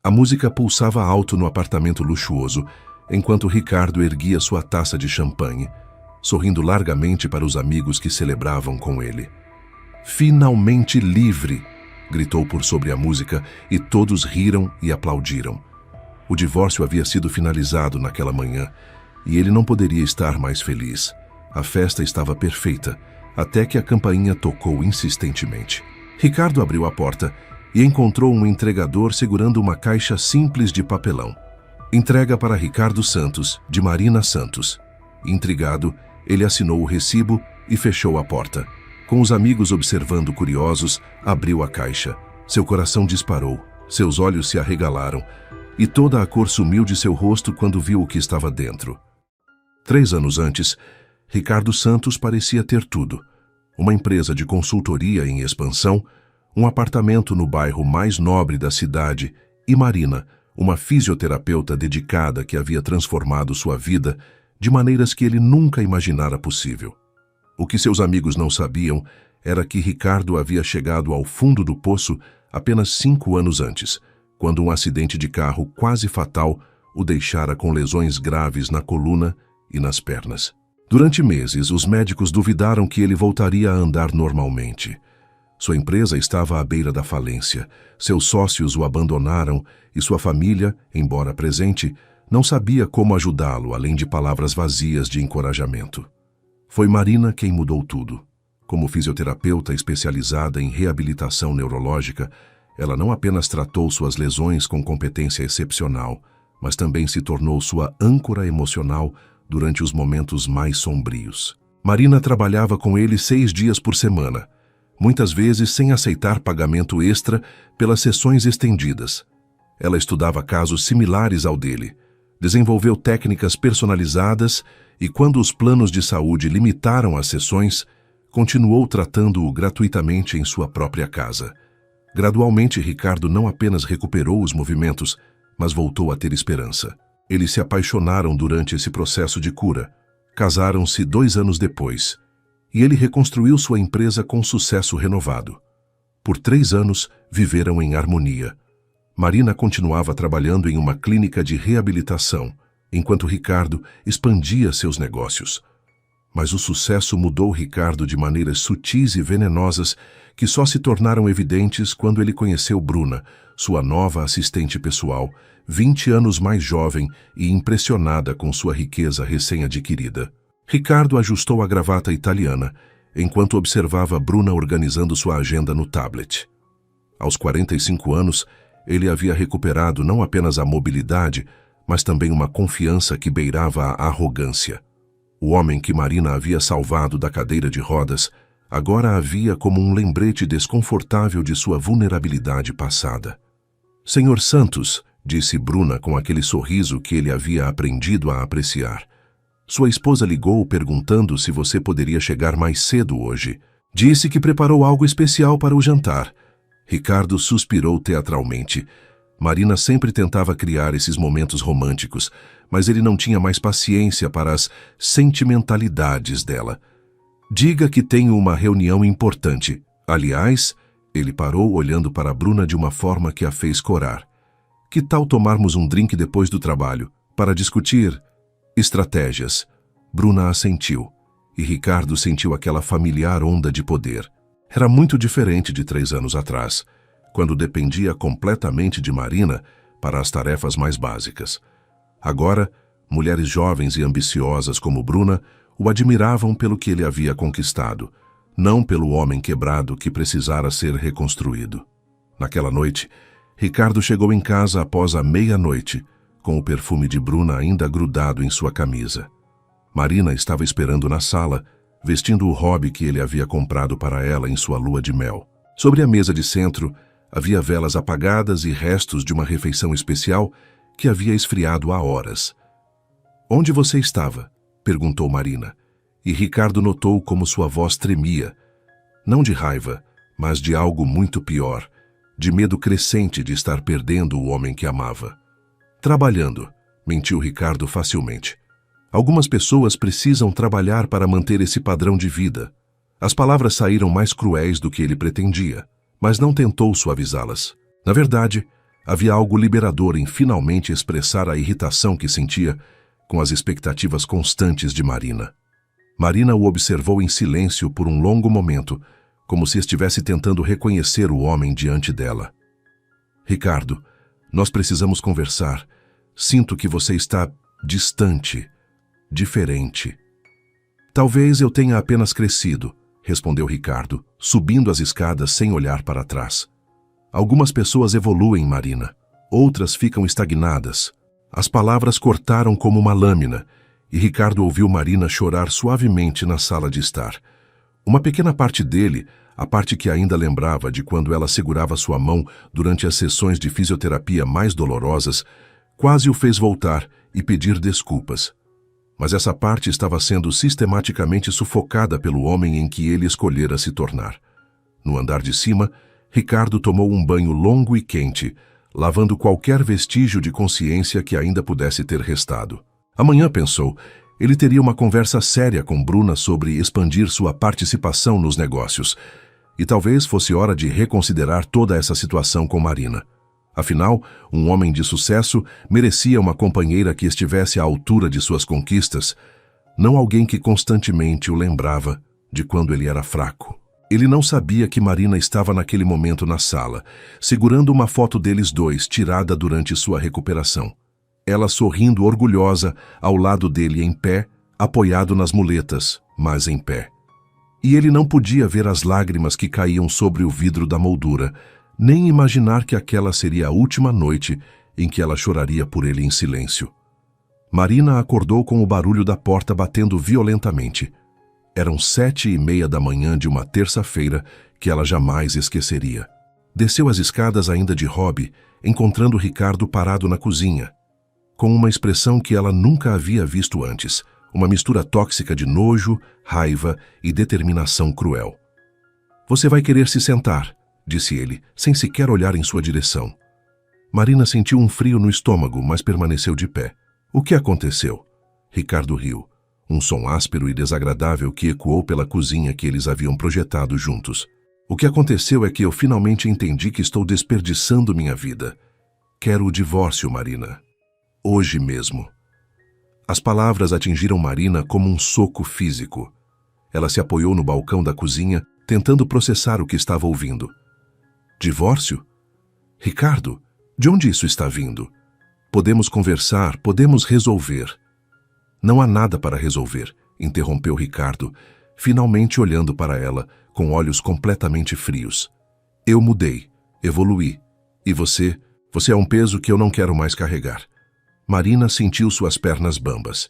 A música pulsava alto no apartamento luxuoso, enquanto Ricardo erguia sua taça de champanhe, sorrindo largamente para os amigos que celebravam com ele. "Finalmente livre!" gritou por sobre a música e todos riram e aplaudiram. O divórcio havia sido finalizado naquela manhã e ele não poderia estar mais feliz. A festa estava perfeita, até que a campainha tocou insistentemente. Ricardo abriu a porta e encontrou um entregador segurando uma caixa simples de papelão. "Entrega para Ricardo Santos, de Marina Santos." Intrigado, ele assinou o recibo e fechou a porta. Com os amigos observando curiosos, abriu a caixa. Seu coração disparou, seus olhos se arregalaram e toda a cor sumiu de seu rosto quando viu o que estava dentro. 3 anos antes, Ricardo Santos parecia ter tudo: uma empresa de consultoria em expansão, um apartamento no bairro mais nobre da cidade e Marina, uma fisioterapeuta dedicada que havia transformado sua vida de maneiras que ele nunca imaginara possível. O que seus amigos não sabiam era que Ricardo havia chegado ao fundo do poço apenas 5 anos antes, quando um acidente de carro quase fatal o deixara com lesões graves na coluna e nas pernas. Durante meses, os médicos duvidaram que ele voltaria a andar normalmente. Sua empresa estava à beira da falência, seus sócios o abandonaram e sua família, embora presente, não sabia como ajudá-lo, além de palavras vazias de encorajamento. Foi Marina quem mudou tudo. Como fisioterapeuta especializada em reabilitação neurológica, ela não apenas tratou suas lesões com competência excepcional, mas também se tornou sua âncora emocional durante os momentos mais sombrios. Marina trabalhava com ele 6 dias por semana, muitas vezes sem aceitar pagamento extra pelas sessões estendidas. Ela estudava casos similares ao dele, desenvolveu técnicas personalizadas e, quando os planos de saúde limitaram as sessões, continuou tratando-o gratuitamente em sua própria casa. Gradualmente, Ricardo não apenas recuperou os movimentos, mas voltou a ter esperança. Eles se apaixonaram durante esse processo de cura, casaram-se 2 anos depois, e ele reconstruiu sua empresa com sucesso renovado. Por 3 anos, viveram em harmonia. Marina continuava trabalhando em uma clínica de reabilitação, enquanto Ricardo expandia seus negócios. Mas o sucesso mudou Ricardo de maneiras sutis e venenosas que só se tornaram evidentes quando ele conheceu Bruna, sua nova assistente pessoal, 20 anos mais jovem e impressionada com sua riqueza recém-adquirida. Ricardo ajustou a gravata italiana, enquanto observava Bruna organizando sua agenda no tablet. Aos 45 anos, ele havia recuperado não apenas a mobilidade, mas também uma confiança que beirava a arrogância. O homem que Marina havia salvado da cadeira de rodas agora a via como um lembrete desconfortável de sua vulnerabilidade passada. "Senhor Santos", disse Bruna com aquele sorriso que ele havia aprendido a apreciar. "Sua esposa ligou perguntando se você poderia chegar mais cedo hoje. Disse que preparou algo especial para o jantar." Ricardo suspirou teatralmente. Marina sempre tentava criar esses momentos românticos, mas ele não tinha mais paciência para as sentimentalidades dela. "Diga que tenho uma reunião importante. Aliás," ele parou olhando para Bruna de uma forma que a fez corar. "Que tal tomarmos um drink depois do trabalho, para discutir estratégias?" Bruna assentiu, e Ricardo sentiu aquela familiar onda de poder. Era muito diferente de 3 anos atrás, quando dependia completamente de Marina para as tarefas mais básicas. Agora, mulheres jovens e ambiciosas como Bruna o admiravam pelo que ele havia conquistado, não pelo homem quebrado que precisara ser reconstruído. Naquela noite, Ricardo chegou em casa após a meia-noite, com o perfume de Bruna ainda grudado em sua camisa. Marina estava esperando na sala, vestindo o hobby que ele havia comprado para ela em sua lua de mel. Sobre a mesa de centro, havia velas apagadas e restos de uma refeição especial que havia esfriado há horas. "Onde você estava?" perguntou Marina, e Ricardo notou como sua voz tremia, não de raiva, mas de algo muito pior, de medo crescente de estar perdendo o homem que amava. "Trabalhando", mentiu Ricardo facilmente. "Algumas pessoas precisam trabalhar para manter esse padrão de vida." As palavras saíram mais cruéis do que ele pretendia, mas não tentou suavizá-las. Na verdade, Havia algo liberador em finalmente expressar a irritação que sentia com as expectativas constantes de Marina. Marina o observou em silêncio por um longo momento, como se estivesse tentando reconhecer o homem diante dela. Ricardo, nós precisamos conversar. Sinto que você está distante, diferente. Talvez eu tenha apenas crescido, respondeu Ricardo, subindo as escadas sem olhar para trás. Algumas pessoas evoluem, Marina. Outras ficam estagnadas. As palavras cortaram como uma lâmina, e Ricardo ouviu Marina chorar suavemente na sala de estar. Uma pequena parte dele, a parte que ainda lembrava de quando ela segurava sua mão durante as sessões de fisioterapia mais dolorosas, quase o fez voltar e pedir desculpas. Mas essa parte estava sendo sistematicamente sufocada pelo homem em que ele escolhera se tornar. No andar de cima, Ricardo tomou um banho longo e quente, lavando qualquer vestígio de consciência que ainda pudesse ter restado. Amanhã, pensou, ele teria uma conversa séria com Bruna sobre expandir sua participação nos negócios. E talvez fosse hora de reconsiderar toda essa situação com Marina. Afinal, um homem de sucesso merecia uma companheira que estivesse à altura de suas conquistas, não alguém que constantemente o lembrava de quando ele era fraco. Ele não sabia que Marina estava naquele momento na sala, segurando uma foto deles dois tirada durante sua recuperação. Ela sorrindo orgulhosa ao lado dele em pé, apoiado nas muletas, mas em pé. E ele não podia ver as lágrimas que caíam sobre o vidro da moldura, nem imaginar que aquela seria a última noite em que ela choraria por ele em silêncio. Marina acordou com o barulho da porta batendo violentamente. Eram 7:30 da manhã de uma terça-feira que ela jamais esqueceria. Desceu as escadas ainda de hobby, encontrando Ricardo parado na cozinha, com uma expressão que ela nunca havia visto antes, uma mistura tóxica de nojo, raiva e determinação cruel. Você vai querer se sentar, disse ele, sem sequer olhar em sua direção. Marina sentiu um frio no estômago, mas permaneceu de pé. O que aconteceu? Ricardo riu. Um som áspero e desagradável que ecoou pela cozinha que eles haviam projetado juntos. O que aconteceu é que eu finalmente entendi que estou desperdiçando minha vida. Quero o divórcio, Marina. Hoje mesmo. As palavras atingiram Marina como um soco físico. Ela se apoiou no balcão da cozinha, tentando processar o que estava ouvindo. Divórcio? Ricardo, de onde isso está vindo? Podemos conversar, podemos resolver. Não há nada para resolver, interrompeu Ricardo, finalmente olhando para ela, com olhos completamente frios. Eu mudei, evoluí. E você é um peso que eu não quero mais carregar. Marina sentiu suas pernas bambas.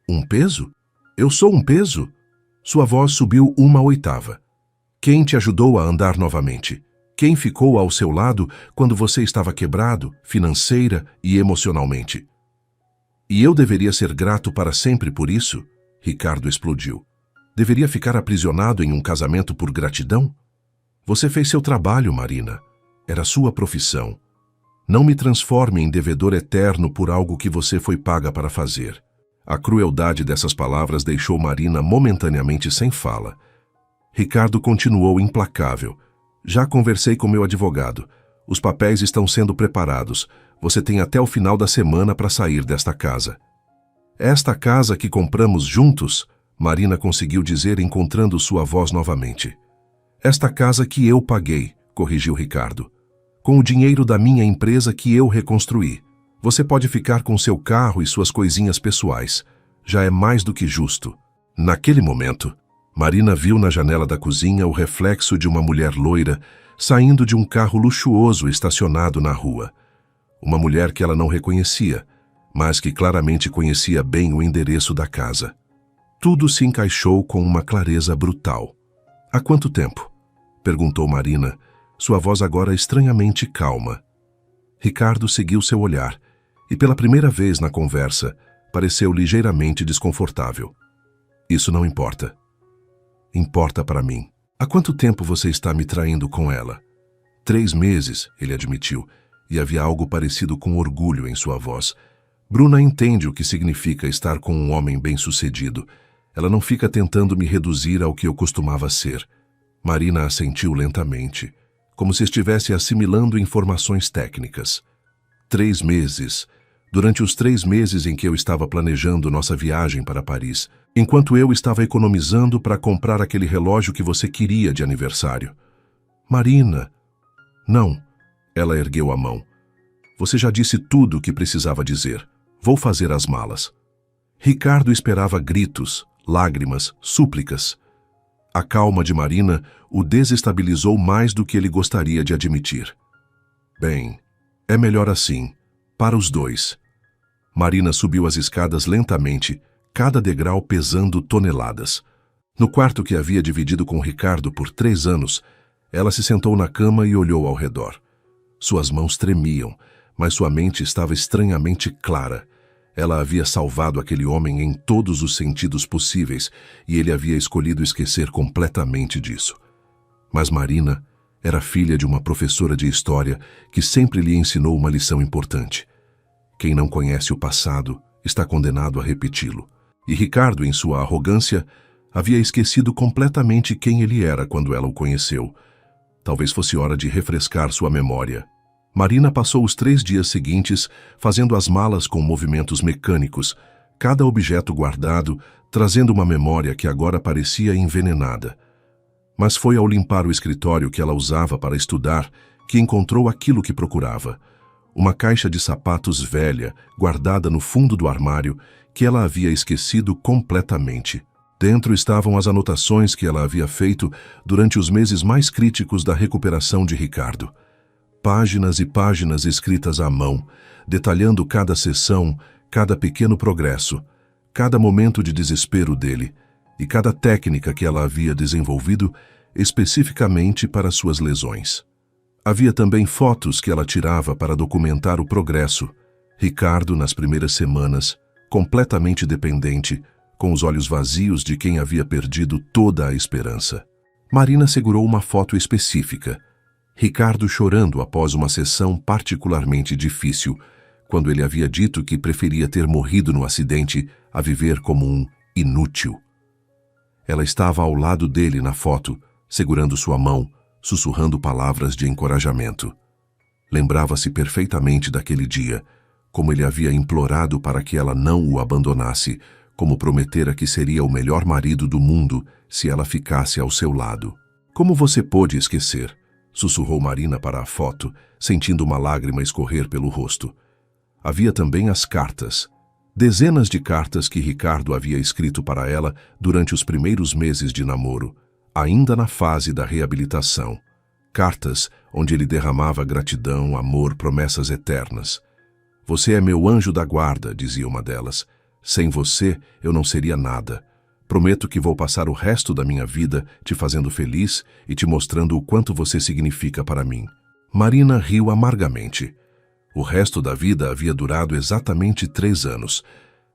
Um peso? Eu sou um peso? Sua voz subiu 1/8. Quem te ajudou a andar novamente? Quem ficou ao seu lado quando você estava quebrado, financeira e emocionalmente? E eu deveria ser grato para sempre por isso? Ricardo explodiu. Deveria ficar aprisionado em um casamento por gratidão? Você fez seu trabalho, Marina. Era sua profissão. Não me transforme em devedor eterno por algo que você foi paga para fazer. A crueldade dessas palavras deixou Marina momentaneamente sem fala. Ricardo continuou implacável. Já conversei com meu advogado. Os papéis estão sendo preparados. Você tem até o final da semana para sair desta casa. Esta casa que compramos juntos, Marina conseguiu dizer encontrando sua voz novamente. Esta casa que eu paguei, corrigiu Ricardo. Com o dinheiro da minha empresa que eu reconstruí. Você pode ficar com seu carro e suas coisinhas pessoais. Já é mais do que justo. Naquele momento, Marina viu na janela da cozinha o reflexo de uma mulher loira saindo de um carro luxuoso estacionado na rua. Uma mulher que ela não reconhecia, mas que claramente conhecia bem o endereço da casa. Tudo se encaixou com uma clareza brutal. Há quanto tempo? Perguntou Marina, sua voz agora estranhamente calma. Ricardo seguiu seu olhar, e pela primeira vez na conversa, pareceu ligeiramente desconfortável. Isso não importa. Importa para mim. Há quanto tempo você está me traindo com ela? 3 meses, ele admitiu, e havia algo parecido com orgulho em sua voz. Bruna entende o que significa estar com um homem bem-sucedido. Ela não fica tentando me reduzir ao que eu costumava ser. Marina assentiu lentamente, como se estivesse assimilando informações técnicas. 3 meses. Durante os 3 meses em que eu estava planejando nossa viagem para Paris, enquanto eu estava economizando para comprar aquele relógio que você queria de aniversário. Marina. Não. Ela ergueu a mão. Você já disse tudo o que precisava dizer. Vou fazer as malas. Ricardo esperava gritos, lágrimas, súplicas. A calma de Marina o desestabilizou mais do que ele gostaria de admitir. Bem, é melhor assim, para os dois. Marina subiu as escadas lentamente, cada degrau pesando toneladas. No quarto que havia dividido com Ricardo por 3 anos, ela se sentou na cama e olhou ao redor. Suas mãos tremiam, mas sua mente estava estranhamente clara. Ela havia salvado aquele homem em todos os sentidos possíveis e ele havia escolhido esquecer completamente disso. Mas Marina era filha de uma professora de história que sempre lhe ensinou uma lição importante. Quem não conhece o passado está condenado a repeti-lo. E Ricardo, em sua arrogância, havia esquecido completamente quem ele era quando ela o conheceu. Talvez fosse hora de refrescar sua memória. Marina passou os 3 dias seguintes fazendo as malas com movimentos mecânicos, cada objeto guardado, trazendo uma memória que agora parecia envenenada. Mas foi ao limpar o escritório que ela usava para estudar que encontrou aquilo que procurava. Uma caixa de sapatos velha, guardada no fundo do armário, que ela havia esquecido completamente. Dentro estavam as anotações que ela havia feito durante os meses mais críticos da recuperação de Ricardo. Páginas e páginas escritas à mão, detalhando cada sessão, cada pequeno progresso, cada momento de desespero dele e cada técnica que ela havia desenvolvido especificamente para suas lesões. Havia também fotos que ela tirava para documentar o progresso. Ricardo, nas primeiras semanas, completamente dependente, com os olhos vazios de quem havia perdido toda a esperança. Marina segurou uma foto específica. Ricardo chorando após uma sessão particularmente difícil, quando ele havia dito que preferia ter morrido no acidente a viver como um inútil. Ela estava ao lado dele na foto, segurando sua mão, sussurrando palavras de encorajamento. Lembrava-se perfeitamente daquele dia, como ele havia implorado para que ela não o abandonasse, como prometera que seria o melhor marido do mundo se ela ficasse ao seu lado. Como você pôde esquecer? Sussurrou Marina para a foto, sentindo uma lágrima escorrer pelo rosto. Havia também as cartas. Dezenas de cartas que Ricardo havia escrito para ela durante os primeiros meses de namoro, ainda na fase da reabilitação. Cartas onde ele derramava gratidão, amor, promessas eternas. Você é meu anjo da guarda, dizia uma delas. Sem você, eu não seria nada. Prometo que vou passar o resto da minha vida te fazendo feliz e te mostrando o quanto você significa para mim. Marina riu amargamente. O resto da vida havia durado exatamente 3 anos,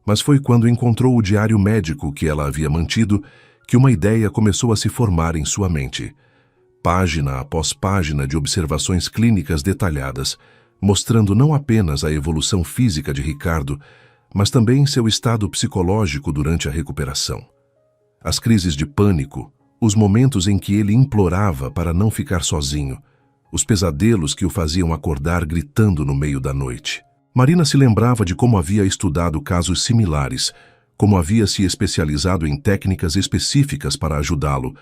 mas foi quando encontrou o diário médico que ela havia mantido que uma ideia começou a se formar em sua mente. Página após página de observações clínicas detalhadas, mostrando não apenas a evolução física de Ricardo, mas também seu estado psicológico durante a recuperação. As crises de pânico, os momentos em que ele implorava para não ficar sozinho, os pesadelos que o faziam acordar gritando no meio da noite. Marina se lembrava de como havia estudado casos similares, como havia se especializado em técnicas específicas para ajudá-lo,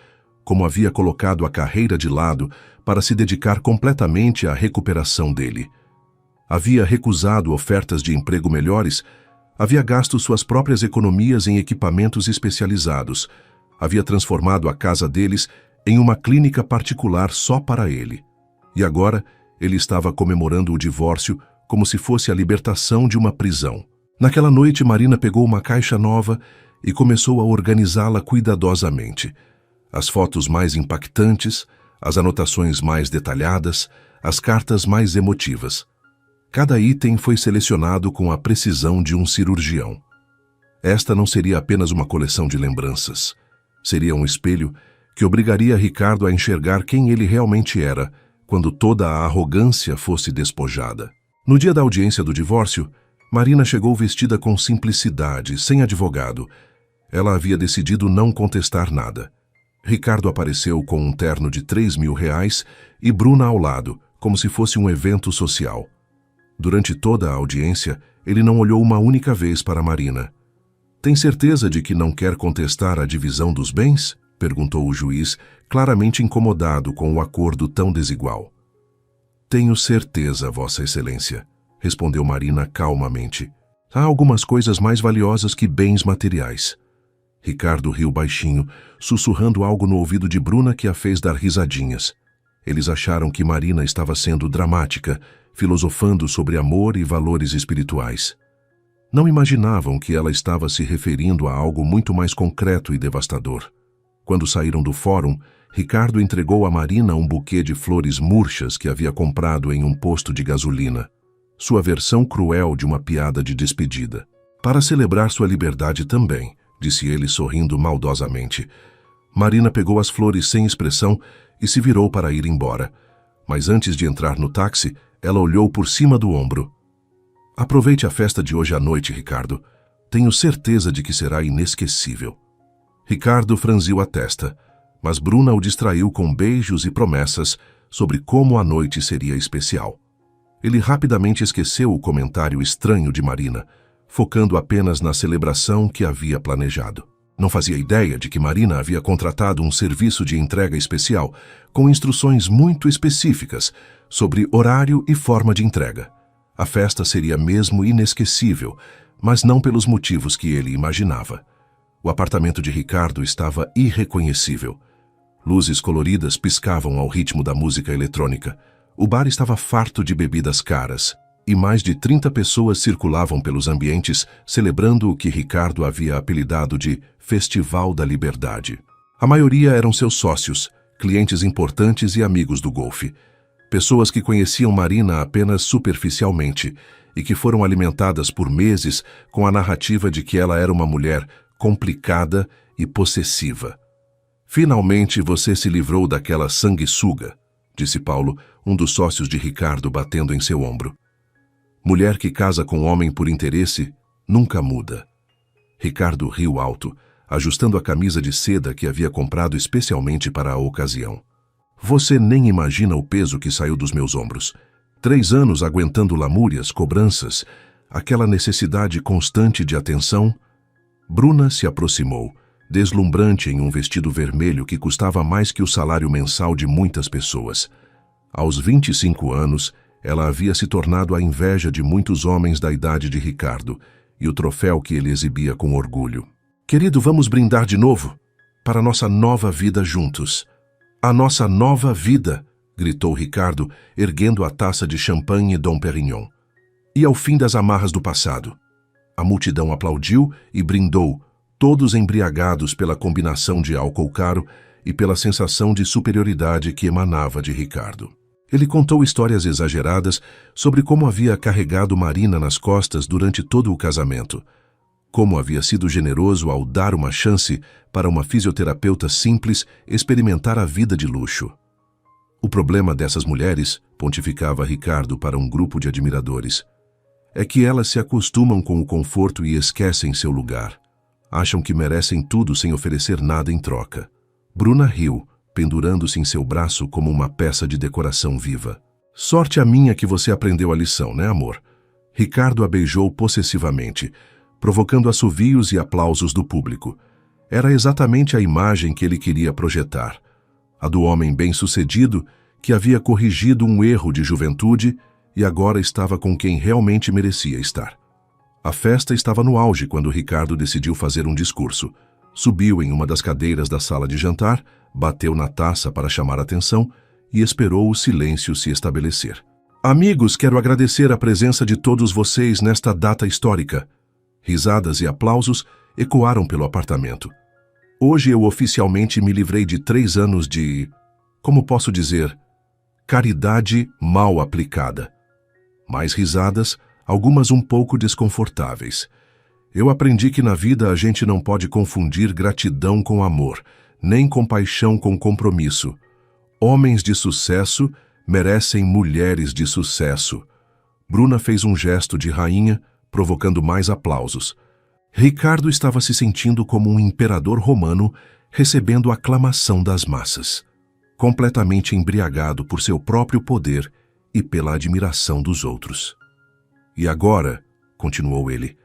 como havia colocado a carreira de lado para se dedicar completamente à recuperação dele. Havia recusado ofertas de emprego melhores, havia gasto suas próprias economias em equipamentos especializados, havia transformado a casa deles em uma clínica particular só para ele. E agora ele estava comemorando o divórcio como se fosse a libertação de uma prisão. Naquela noite, Marina pegou uma caixa nova e começou a organizá-la cuidadosamente. As fotos mais impactantes, as anotações mais detalhadas, as cartas mais emotivas. Cada item foi selecionado com a precisão de um cirurgião. Esta não seria apenas uma coleção de lembranças. Seria um espelho que obrigaria Ricardo a enxergar quem ele realmente era, quando toda a arrogância fosse despojada. No dia da audiência do divórcio, Marina chegou vestida com simplicidade, sem advogado. Ela havia decidido não contestar nada. Ricardo apareceu com um terno de R$3.000 e Bruna ao lado, como se fosse um evento social. Durante toda a audiência, ele não olhou uma única vez para Marina. Tem certeza de que não quer contestar a divisão dos bens? Perguntou o juiz, claramente incomodado com o acordo tão desigual. Tenho certeza, Vossa Excelência, respondeu Marina calmamente. Há algumas coisas mais valiosas que bens materiais. Ricardo riu baixinho, sussurrando algo no ouvido de Bruna que a fez dar risadinhas. Eles acharam que Marina estava sendo dramática, filosofando sobre amor e valores espirituais. Não imaginavam que ela estava se referindo a algo muito mais concreto e devastador. Quando saíram do fórum, Ricardo entregou a Marina um buquê de flores murchas que havia comprado em um posto de gasolina. Sua versão cruel de uma piada de despedida. Para celebrar sua liberdade também, disse ele sorrindo maldosamente. Marina pegou as flores sem expressão e se virou para ir embora. Mas antes de entrar no táxi, ela olhou por cima do ombro. Aproveite a festa de hoje à noite, Ricardo. Tenho certeza de que será inesquecível. Ricardo franziu a testa, mas Bruna o distraiu com beijos e promessas sobre como a noite seria especial. Ele rapidamente esqueceu o comentário estranho de Marina, focando apenas na celebração que havia planejado. Não fazia ideia de que Marina havia contratado um serviço de entrega especial, com instruções muito específicas sobre horário e forma de entrega. A festa seria mesmo inesquecível, mas não pelos motivos que ele imaginava. O apartamento de Ricardo estava irreconhecível. Luzes coloridas piscavam ao ritmo da música eletrônica. O bar estava farto de bebidas caras, e mais de 30 pessoas circulavam pelos ambientes celebrando o que Ricardo havia apelidado de Festival da Liberdade. A maioria eram seus sócios, clientes importantes e amigos do golfe. Pessoas que conheciam Marina apenas superficialmente e que foram alimentadas por meses com a narrativa de que ela era uma mulher complicada e possessiva. Finalmente você se livrou daquela sanguessuga, disse Paulo, um dos sócios de Ricardo, batendo em seu ombro. Mulher que casa com homem por interesse nunca muda. Ricardo riu alto, ajustando a camisa de seda que havia comprado especialmente para a ocasião. Você nem imagina o peso que saiu dos meus ombros. 3 anos aguentando lamúrias, cobranças, aquela necessidade constante de atenção. Bruna se aproximou, deslumbrante em um vestido vermelho que custava mais que o salário mensal de muitas pessoas. Aos 25 anos, ela havia se tornado a inveja de muitos homens da idade de Ricardo e o troféu que ele exibia com orgulho. Querido, vamos brindar de novo para nossa nova vida juntos. A nossa nova vida, gritou Ricardo, erguendo a taça de champanhe Dom Perignon. E ao fim das amarras do passado. A multidão aplaudiu e brindou, todos embriagados pela combinação de álcool caro e pela sensação de superioridade que emanava de Ricardo. Ele contou histórias exageradas sobre como havia carregado Marina nas costas durante todo o casamento, como havia sido generoso ao dar uma chance para uma fisioterapeuta simples experimentar a vida de luxo. O problema dessas mulheres, pontificava Ricardo para um grupo de admiradores, é que elas se acostumam com o conforto e esquecem seu lugar. Acham que merecem tudo sem oferecer nada em troca. Bruna riu, pendurando-se em seu braço como uma peça de decoração viva. Sorte a minha que você aprendeu a lição, né, amor? Ricardo a beijou possessivamente, provocando assovios e aplausos do público. Era exatamente a imagem que ele queria projetar. A do homem bem-sucedido que havia corrigido um erro de juventude e agora estava com quem realmente merecia estar. A festa estava no auge quando Ricardo decidiu fazer um discurso. Subiu em uma das cadeiras da sala de jantar, bateu na taça para chamar atenção e esperou o silêncio se estabelecer. Amigos, quero agradecer a presença de todos vocês nesta data histórica. Risadas e aplausos ecoaram pelo apartamento. Hoje eu oficialmente me livrei de 3 anos de, como posso dizer, caridade mal aplicada. Mais risadas, algumas um pouco desconfortáveis. Eu aprendi que na vida a gente não pode confundir gratidão com amor, nem compaixão com compromisso. Homens de sucesso merecem mulheres de sucesso. Bruna fez um gesto de rainha, provocando mais aplausos. Ricardo estava se sentindo como um imperador romano recebendo a aclamação das massas, completamente embriagado por seu próprio poder e pela admiração dos outros. E agora, continuou ele,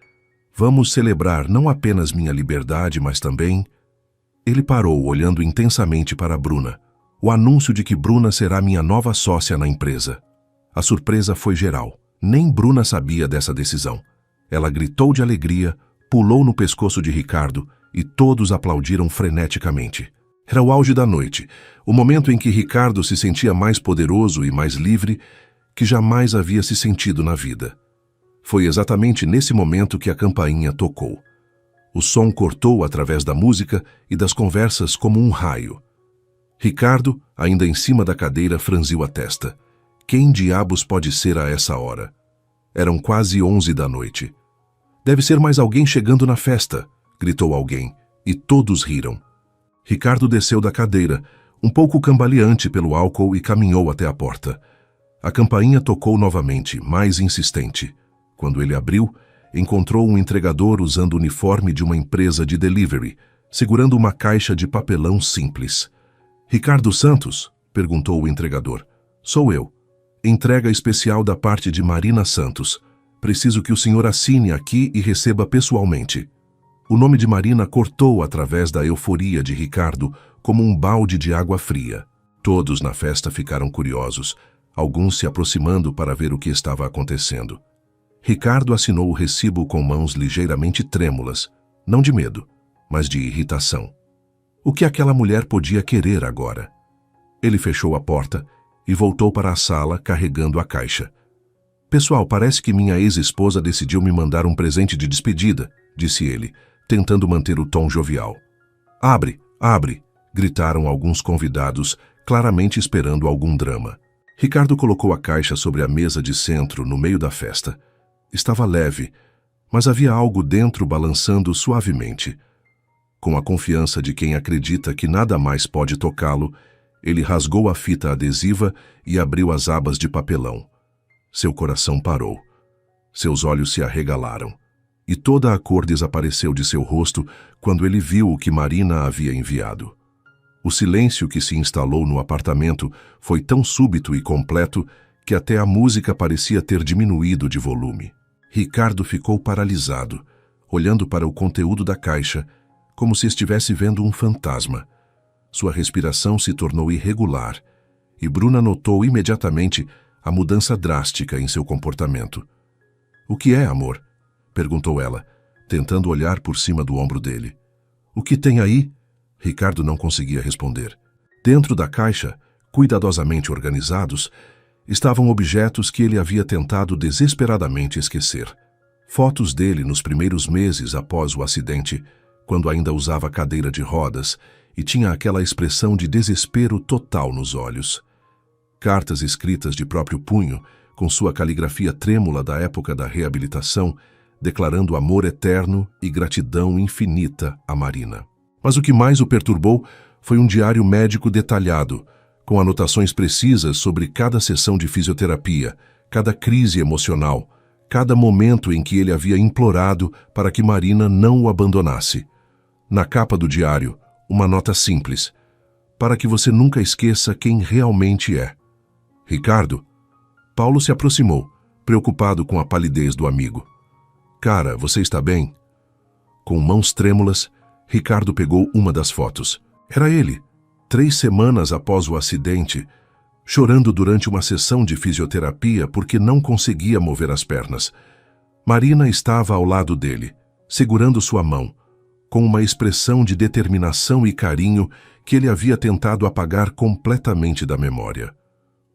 vamos celebrar não apenas minha liberdade, mas também... Ele parou, olhando intensamente para Bruna. O anúncio de que Bruna será minha nova sócia na empresa. A surpresa foi geral. Nem Bruna sabia dessa decisão. Ela gritou de alegria, pulou no pescoço de Ricardo e todos aplaudiram freneticamente. Era o auge da noite, o momento em que Ricardo se sentia mais poderoso e mais livre que jamais havia se sentido na vida. Foi exatamente nesse momento que a campainha tocou. O som cortou através da música e das conversas como um raio. Ricardo, ainda em cima da cadeira, franziu a testa. Quem diabos pode ser a essa hora? Eram quase 11 da noite. Deve ser mais alguém chegando na festa, gritou alguém, e todos riram. Ricardo desceu da cadeira, um pouco cambaleante pelo álcool, e caminhou até a porta. A campainha tocou novamente, mais insistente. Quando ele abriu, encontrou um entregador usando o uniforme de uma empresa de delivery, segurando uma caixa de papelão simples. Ricardo Santos? Perguntou o entregador. Sou eu. Entrega especial da parte de Marina Santos. Preciso que o senhor assine aqui e receba pessoalmente. O nome de Marina cortou através da euforia de Ricardo como um balde de água fria. Todos na festa ficaram curiosos, alguns se aproximando para ver o que estava acontecendo. Ricardo assinou o recibo com mãos ligeiramente trêmulas, não de medo, mas de irritação. O que aquela mulher podia querer agora? Ele fechou a porta e voltou para a sala carregando a caixa. Pessoal, parece que minha ex-esposa decidiu me mandar um presente de despedida, disse ele, tentando manter o tom jovial. Abre, abre, gritaram alguns convidados, claramente esperando algum drama. Ricardo colocou a caixa sobre a mesa de centro no meio da festa. Estava leve, mas havia algo dentro balançando suavemente. Com a confiança de quem acredita que nada mais pode tocá-lo, ele rasgou a fita adesiva e abriu as abas de papelão. Seu coração parou. Seus olhos se arregalaram. E toda a cor desapareceu de seu rosto quando ele viu o que Marina havia enviado. O silêncio que se instalou no apartamento foi tão súbito e completo que até a música parecia ter diminuído de volume. Ricardo ficou paralisado, olhando para o conteúdo da caixa, como se estivesse vendo um fantasma. Sua respiração se tornou irregular, e Bruna notou imediatamente a mudança drástica em seu comportamento. O que é, amor? Perguntou ela, tentando olhar por cima do ombro dele. O que tem aí? Ricardo não conseguia responder. Dentro da caixa, cuidadosamente organizados, estavam objetos que ele havia tentado desesperadamente esquecer. Fotos dele nos primeiros meses após o acidente, quando ainda usava cadeira de rodas e tinha aquela expressão de desespero total nos olhos. Cartas escritas de próprio punho, com sua caligrafia trêmula da época da reabilitação, declarando amor eterno e gratidão infinita a Marina. Mas o que mais o perturbou foi um diário médico detalhado, com anotações precisas sobre cada sessão de fisioterapia, cada crise emocional, cada momento em que ele havia implorado para que Marina não o abandonasse. Na capa do diário, uma nota simples, para que você nunca esqueça quem realmente é. Ricardo? Paulo se aproximou, preocupado com a palidez do amigo. Cara, você está bem? Com mãos trêmulas, Ricardo pegou uma das fotos. Era ele, 3 semanas após o acidente, chorando durante uma sessão de fisioterapia porque não conseguia mover as pernas. Marina estava ao lado dele, segurando sua mão, com uma expressão de determinação e carinho que ele havia tentado apagar completamente da memória.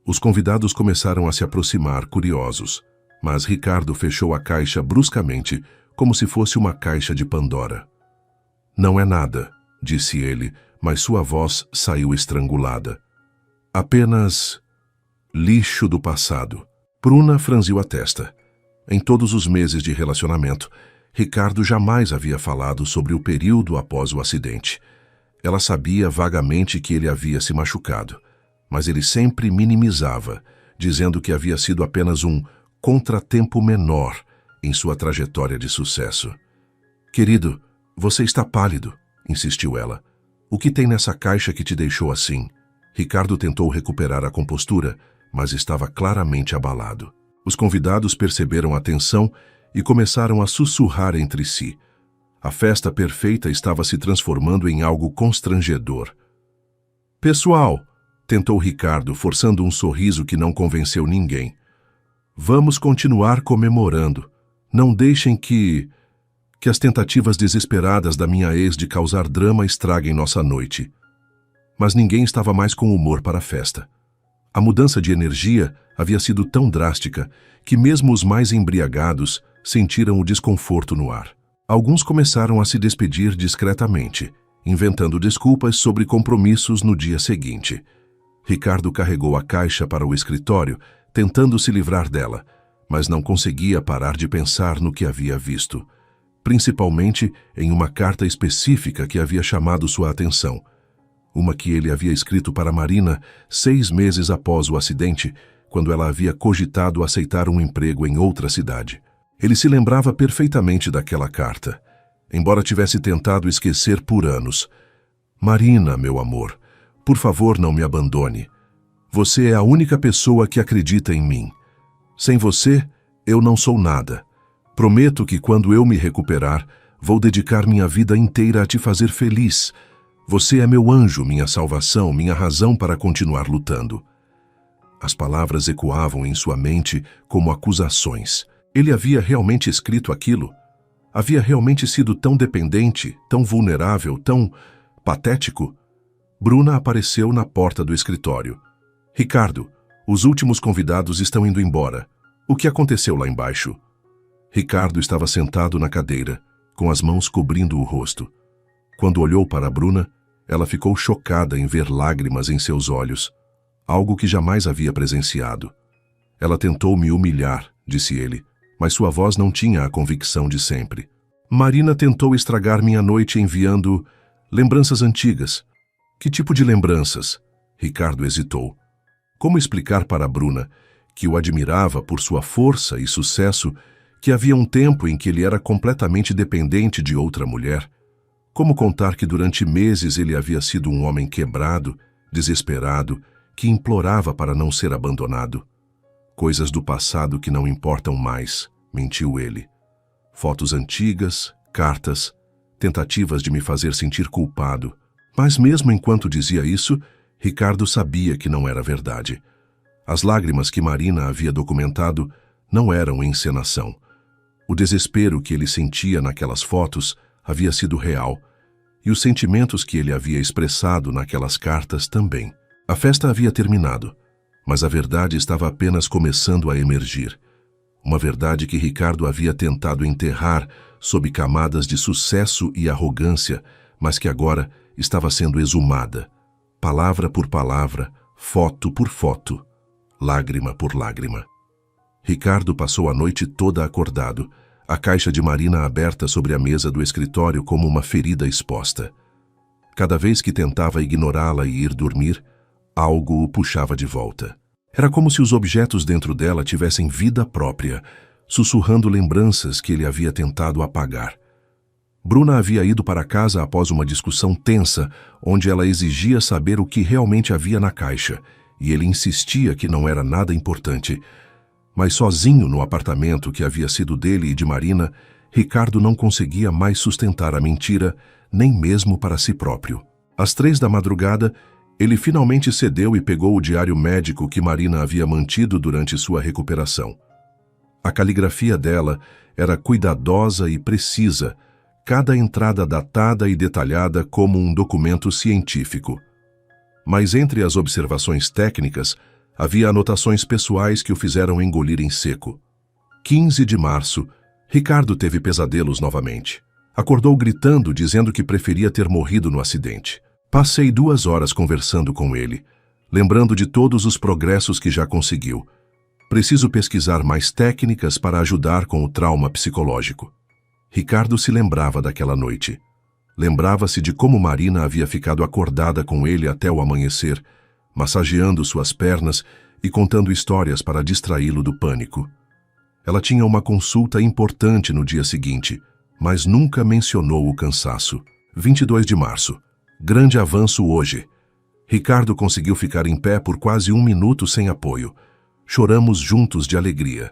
Os convidados começaram a se aproximar, curiosos, mas Ricardo fechou a caixa bruscamente, como se fosse uma caixa de Pandora. Não é nada, disse ele, mas sua voz saiu estrangulada. Apenas lixo do passado. Bruna franziu a testa. Em todos os meses de relacionamento, Ricardo jamais havia falado sobre o período após o acidente. Ela sabia vagamente que ele havia se machucado, mas ele sempre minimizava, dizendo que havia sido apenas um contratempo menor em sua trajetória de sucesso. Querido, você está pálido, insistiu ela. O que tem nessa caixa que te deixou assim? Ricardo tentou recuperar a compostura, mas estava claramente abalado. Os convidados perceberam a tensão e começaram a sussurrar entre si. A festa perfeita estava se transformando em algo constrangedor. Pessoal, tentou Ricardo, forçando um sorriso que não convenceu ninguém. Vamos continuar comemorando. Não deixem que as tentativas desesperadas da minha ex de causar drama estraguem nossa noite. Mas ninguém estava mais com humor para a festa. A mudança de energia havia sido tão drástica que mesmo os mais embriagados sentiram o desconforto no ar. Alguns começaram a se despedir discretamente, inventando desculpas sobre compromissos no dia seguinte. Ricardo carregou a caixa para o escritório, tentando se livrar dela, mas não conseguia parar de pensar no que havia visto, principalmente em uma carta específica que havia chamado sua atenção. Uma que ele havia escrito para Marina 6 meses após o acidente, quando ela havia cogitado aceitar um emprego em outra cidade. Ele se lembrava perfeitamente daquela carta, embora tivesse tentado esquecer por anos. Marina, meu amor, por favor, não me abandone. Você é a única pessoa que acredita em mim. Sem você, eu não sou nada. Prometo que quando eu me recuperar, vou dedicar minha vida inteira a te fazer feliz. Você é meu anjo, minha salvação, minha razão para continuar lutando. As palavras ecoavam em sua mente como acusações. Ele havia realmente escrito aquilo? Havia realmente sido tão dependente, tão vulnerável, tão patético? Bruna apareceu na porta do escritório. Ricardo, os últimos convidados estão indo embora. O que aconteceu lá embaixo? Ricardo estava sentado na cadeira, com as mãos cobrindo o rosto. Quando olhou para Bruna, ela ficou chocada em ver lágrimas em seus olhos, algo que jamais havia presenciado. Ela tentou me humilhar, disse ele, mas sua voz não tinha a convicção de sempre. Marina tentou estragar minha noite enviando lembranças antigas. Que tipo de lembranças? Ricardo hesitou. Como explicar para Bruna, que o admirava por sua força e sucesso, que havia um tempo em que ele era completamente dependente de outra mulher? Como contar que durante meses ele havia sido um homem quebrado, desesperado, que implorava para não ser abandonado? Coisas do passado que não importam mais, mentiu ele. Fotos antigas, cartas, tentativas de me fazer sentir culpado. Mas mesmo enquanto dizia isso, Ricardo sabia que não era verdade. As lágrimas que Marina havia documentado não eram encenação. O desespero que ele sentia naquelas fotos havia sido real, e os sentimentos que ele havia expressado naquelas cartas também. A festa havia terminado, mas a verdade estava apenas começando a emergir. Uma verdade que Ricardo havia tentado enterrar sob camadas de sucesso e arrogância, mas que agora estava sendo exumada, palavra por palavra, foto por foto, lágrima por lágrima. Ricardo passou a noite toda acordado, a caixa de Marina aberta sobre a mesa do escritório como uma ferida exposta. Cada vez que tentava ignorá-la e ir dormir, algo o puxava de volta. Era como se os objetos dentro dela tivessem vida própria, sussurrando lembranças que ele havia tentado apagar. Bruna havia ido para casa após uma discussão tensa, onde ela exigia saber o que realmente havia na caixa, e ele insistia que não era nada importante. Mas sozinho no apartamento que havia sido dele e de Marina, Ricardo não conseguia mais sustentar a mentira, nem mesmo para si próprio. Às 3 da madrugada, ele finalmente cedeu e pegou o diário médico que Marina havia mantido durante sua recuperação. A caligrafia dela era cuidadosa e precisa, cada entrada datada e detalhada como um documento científico. Mas entre as observações técnicas, havia anotações pessoais que o fizeram engolir em seco. 15 de março, Ricardo teve pesadelos novamente. Acordou gritando, dizendo que preferia ter morrido no acidente. Passei 2 horas conversando com ele, lembrando de todos os progressos que já conseguiu. Preciso pesquisar mais técnicas para ajudar com o trauma psicológico. Ricardo se lembrava daquela noite. Lembrava-se de como Marina havia ficado acordada com ele até o amanhecer, massageando suas pernas e contando histórias para distraí-lo do pânico. Ela tinha uma consulta importante no dia seguinte, mas nunca mencionou o cansaço. 22 de março. Grande avanço hoje. Ricardo conseguiu ficar em pé por quase 1 minuto sem apoio. Choramos juntos de alegria.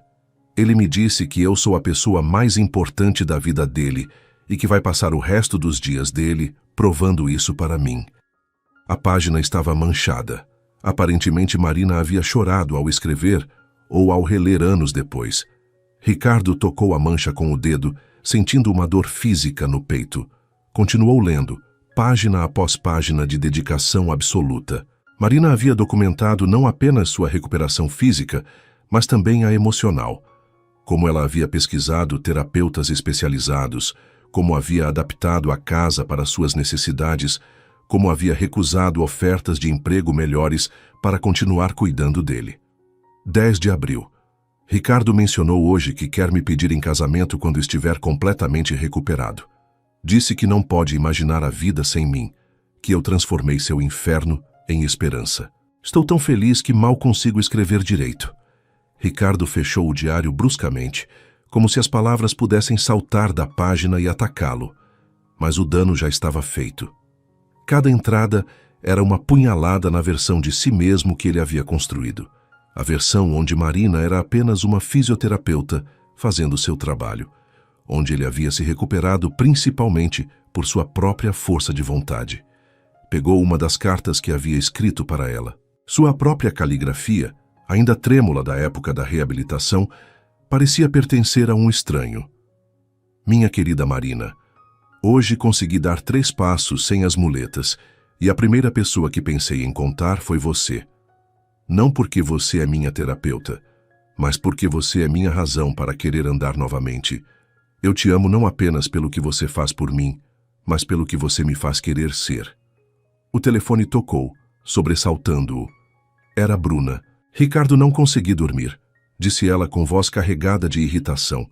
Ele me disse que eu sou a pessoa mais importante da vida dele e que vai passar o resto dos dias dele provando isso para mim. A página estava manchada. Aparentemente Marina havia chorado ao escrever ou ao reler anos depois. Ricardo tocou a mancha com o dedo, sentindo uma dor física no peito. Continuou lendo, página após página de dedicação absoluta. Marina havia documentado não apenas sua recuperação física, mas também a emocional. Como ela havia pesquisado terapeutas especializados, como havia adaptado a casa para suas necessidades, como havia recusado ofertas de emprego melhores para continuar cuidando dele. 10 de abril. Ricardo mencionou hoje que quer me pedir em casamento quando estiver completamente recuperado. Disse que não pode imaginar a vida sem mim, que eu transformei seu inferno em esperança. Estou tão feliz que mal consigo escrever direito. Ricardo fechou o diário bruscamente, como se as palavras pudessem saltar da página e atacá-lo. Mas o dano já estava feito. Cada entrada era uma punhalada na versão de si mesmo que ele havia construído. A versão onde Marina era apenas uma fisioterapeuta fazendo seu trabalho, onde ele havia se recuperado principalmente por sua própria força de vontade. Pegou uma das cartas que havia escrito para ela. Sua própria caligrafia, ainda trêmula da época da reabilitação, parecia pertencer a um estranho. Minha querida Marina, hoje consegui dar 3 passos sem as muletas, e a primeira pessoa que pensei em contar foi você. Não porque você é minha terapeuta, mas porque você é minha razão para querer andar novamente. Eu te amo não apenas pelo que você faz por mim, mas pelo que você me faz querer ser. O telefone tocou, sobressaltando-o. Era Bruna. Ricardo, não consegui dormir, disse ela com voz carregada de irritação.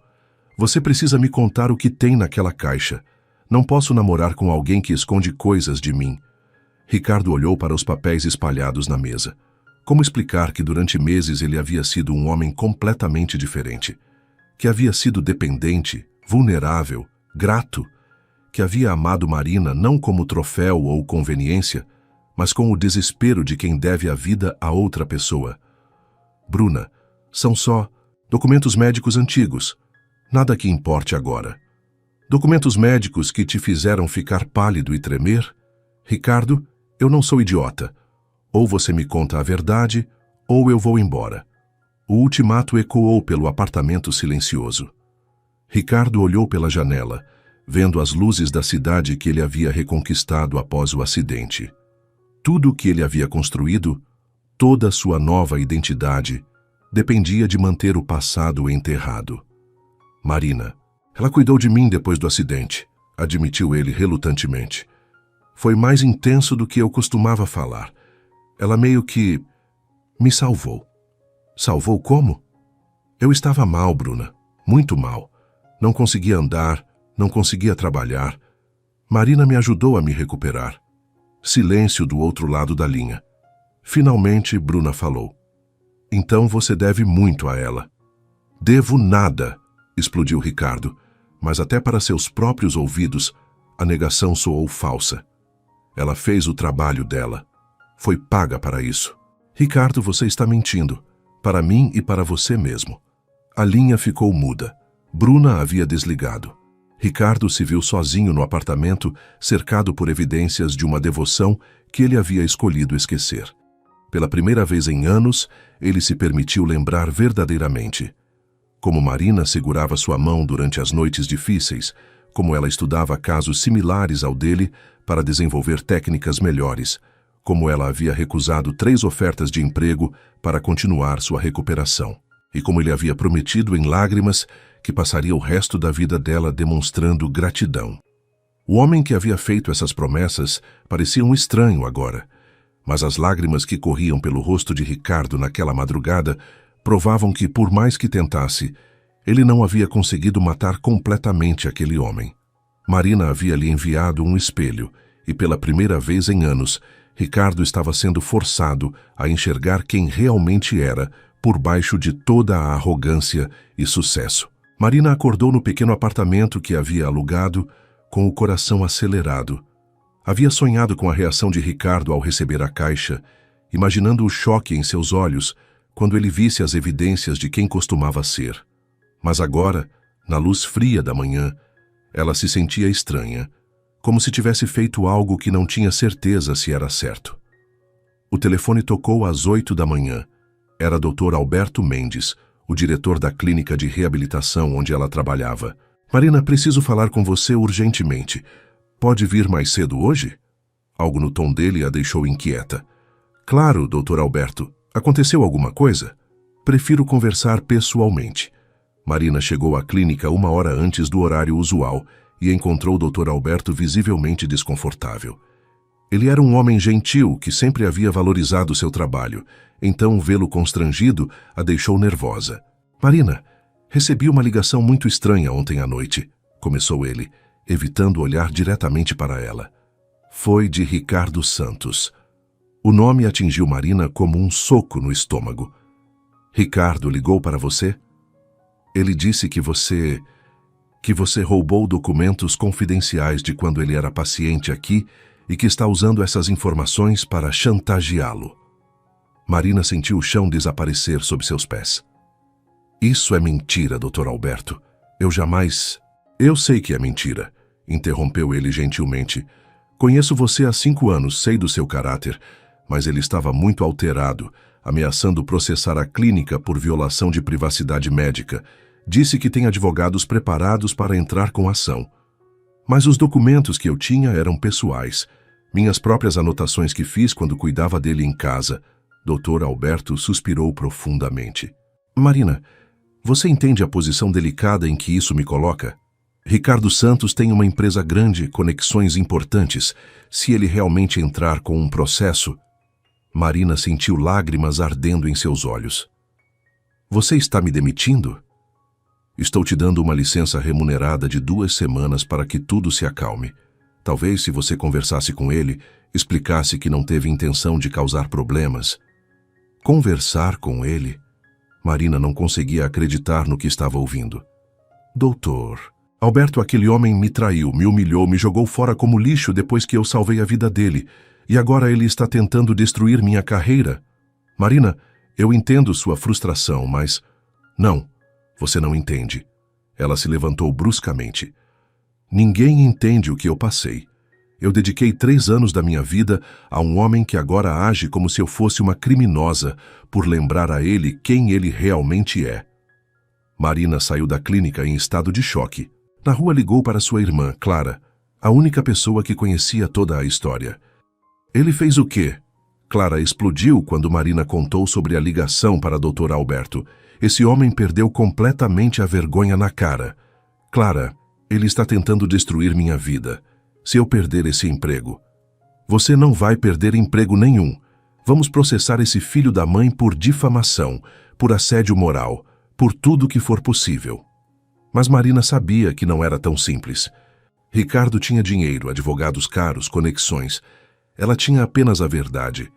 Você precisa me contar o que tem naquela caixa. Não posso namorar com alguém que esconde coisas de mim. Ricardo olhou para os papéis espalhados na mesa. Como explicar que durante meses ele havia sido um homem completamente diferente? Que havia sido dependente, vulnerável, grato? Que havia amado Marina não como troféu ou conveniência, mas com o desespero de quem deve a vida a outra pessoa? Bruna, são só documentos médicos antigos. Nada que importe agora. Documentos médicos que te fizeram ficar pálido e tremer? Ricardo, eu não sou idiota. Ou você me conta a verdade, ou eu vou embora. O ultimato ecoou pelo apartamento silencioso. Ricardo olhou pela janela, vendo as luzes da cidade que ele havia reconquistado após o acidente. Tudo o que ele havia construído, toda a sua nova identidade, dependia de manter o passado enterrado. Marina, ela cuidou de mim depois do acidente, admitiu ele relutantemente. Foi mais intenso do que eu costumava falar. Ela meio que me salvou. Salvou como? Eu estava mal, Bruna. Muito mal. Não conseguia andar, não conseguia trabalhar. Marina me ajudou a me recuperar. Silêncio do outro lado da linha. Finalmente, Bruna falou. Então você deve muito a ela. Devo nada, explodiu Ricardo, mas até para seus próprios ouvidos, a negação soou falsa. Ela fez o trabalho dela. Foi paga para isso. Ricardo, você está mentindo. Para mim e para você mesmo. A linha ficou muda. Bruna havia desligado. Ricardo se viu sozinho no apartamento, cercado por evidências de uma devoção que ele havia escolhido esquecer. Pela primeira vez em anos, ele se permitiu lembrar verdadeiramente. Como Marina segurava sua mão durante as noites difíceis, como ela estudava casos similares ao dele para desenvolver técnicas melhores, como ela havia recusado 3 ofertas de emprego para continuar sua recuperação, e como ele havia prometido em lágrimas que passaria o resto da vida dela demonstrando gratidão. O homem que havia feito essas promessas parecia um estranho agora, mas as lágrimas que corriam pelo rosto de Ricardo naquela madrugada provavam que, por mais que tentasse, ele não havia conseguido matar completamente aquele homem. Marina havia lhe enviado um espelho, e pela primeira vez em anos, Ricardo estava sendo forçado a enxergar quem realmente era por baixo de toda a arrogância e sucesso. Marina acordou no pequeno apartamento que havia alugado com o coração acelerado. Havia sonhado com a reação de Ricardo ao receber a caixa, imaginando o choque em seus olhos, quando ele visse as evidências de quem costumava ser. Mas agora, na luz fria da manhã, ela se sentia estranha, como se tivesse feito algo que não tinha certeza se era certo. O telefone tocou às 8 da manhã. Era Dr. Alberto Mendes, o diretor da clínica de reabilitação onde ela trabalhava. Marina, preciso falar com você urgentemente. Pode vir mais cedo hoje? Algo no tom dele a deixou inquieta. Claro, Dr. Alberto. Aconteceu alguma coisa? Prefiro conversar pessoalmente. Marina chegou à clínica 1 hora antes do horário usual e encontrou o Dr. Alberto visivelmente desconfortável. Ele era um homem gentil que sempre havia valorizado seu trabalho, então vê-lo constrangido a deixou nervosa. Marina, recebi uma ligação muito estranha ontem à noite, começou ele, evitando olhar diretamente para ela. Foi de Ricardo Santos. O nome atingiu Marina como um soco no estômago. Ricardo ligou para você? Ele disse que você roubou documentos confidenciais de quando ele era paciente aqui e que está usando essas informações para chantageá-lo. Marina sentiu o chão desaparecer sob seus pés. Isso é mentira, Dr. Alberto. Eu sei que é mentira, interrompeu ele gentilmente. Conheço você há 5 anos, sei do seu caráter, mas ele estava muito alterado, ameaçando processar a clínica por violação de privacidade médica. Disse que tem advogados preparados para entrar com ação. Mas os documentos que eu tinha eram pessoais, minhas próprias anotações que fiz quando cuidava dele em casa. Dr. Alberto suspirou profundamente. Marina, você entende a posição delicada em que isso me coloca? Ricardo Santos tem uma empresa grande, conexões importantes. Se ele realmente entrar com um processo... Marina sentiu lágrimas ardendo em seus olhos. Você está me demitindo? Estou te dando uma licença remunerada de 2 semanas para que tudo se acalme. Talvez, se você conversasse com ele, explicasse que não teve intenção de causar problemas. Conversar com ele? Marina não conseguia acreditar no que estava ouvindo. Doutor, Alberto, aquele homem me traiu, me humilhou, me jogou fora como lixo depois que eu salvei a vida dele. E agora ele está tentando destruir minha carreira. Marina, eu entendo sua frustração, mas... Não, você não entende. Ela se levantou bruscamente. Ninguém entende o que eu passei. Eu dediquei 3 anos da minha vida a um homem que agora age como se eu fosse uma criminosa, por lembrar a ele quem ele realmente é. Marina saiu da clínica em estado de choque. Na rua ligou para sua irmã, Clara, a única pessoa que conhecia toda a história. Ele fez o quê? Clara explodiu quando Marina contou sobre a ligação para Dr. Alberto. Esse homem perdeu completamente a vergonha na cara. Clara, ele está tentando destruir minha vida. Se eu perder esse emprego... Você não vai perder emprego nenhum. Vamos processar esse filho da mãe por difamação, por assédio moral, por tudo que for possível. Mas Marina sabia que não era tão simples. Ricardo tinha dinheiro, advogados caros, conexões. Ela tinha apenas a verdade.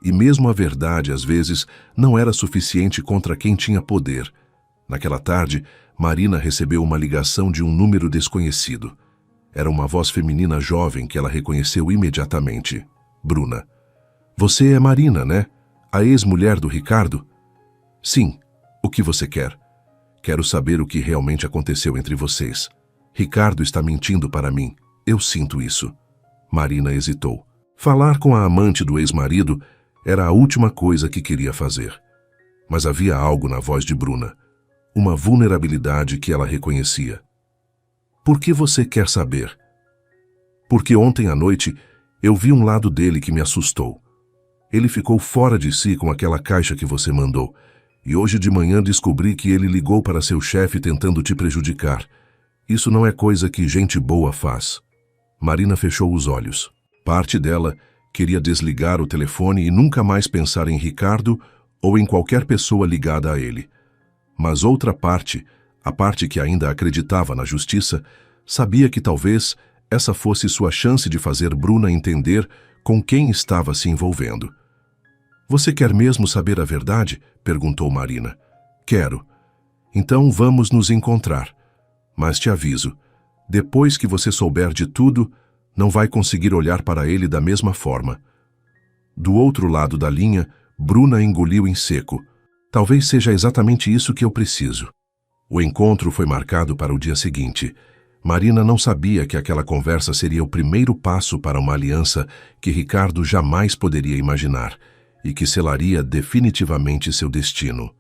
E mesmo a verdade, às vezes, não era suficiente contra quem tinha poder. Naquela tarde, Marina recebeu uma ligação de um número desconhecido. Era uma voz feminina jovem que ela reconheceu imediatamente. Bruna. Você é Marina, né? A ex-mulher do Ricardo? Sim. O que você quer? Quero saber o que realmente aconteceu entre vocês. Ricardo está mentindo para mim. Eu sinto isso. Marina hesitou. Falar com a amante do ex-marido era a última coisa que queria fazer. Mas havia algo na voz de Bruna. Uma vulnerabilidade que ela reconhecia. Por que você quer saber? Porque ontem à noite eu vi um lado dele que me assustou. Ele ficou fora de si com aquela caixa que você mandou. E hoje de manhã descobri que ele ligou para seu chefe tentando te prejudicar. Isso não é coisa que gente boa faz. Marina fechou os olhos. Parte dela queria desligar o telefone e nunca mais pensar em Ricardo ou em qualquer pessoa ligada a ele. Mas outra parte, a parte que ainda acreditava na justiça, sabia que talvez essa fosse sua chance de fazer Bruna entender com quem estava se envolvendo. Você quer mesmo saber a verdade? Perguntou Marina. Quero. Então vamos nos encontrar. Mas te aviso, depois que você souber de tudo, não vai conseguir olhar para ele da mesma forma. Do outro lado da linha, Bruna engoliu em seco. Talvez seja exatamente isso que eu preciso. O encontro foi marcado para o dia seguinte. Marina não sabia que aquela conversa seria o primeiro passo para uma aliança que Ricardo jamais poderia imaginar e que selaria definitivamente seu destino.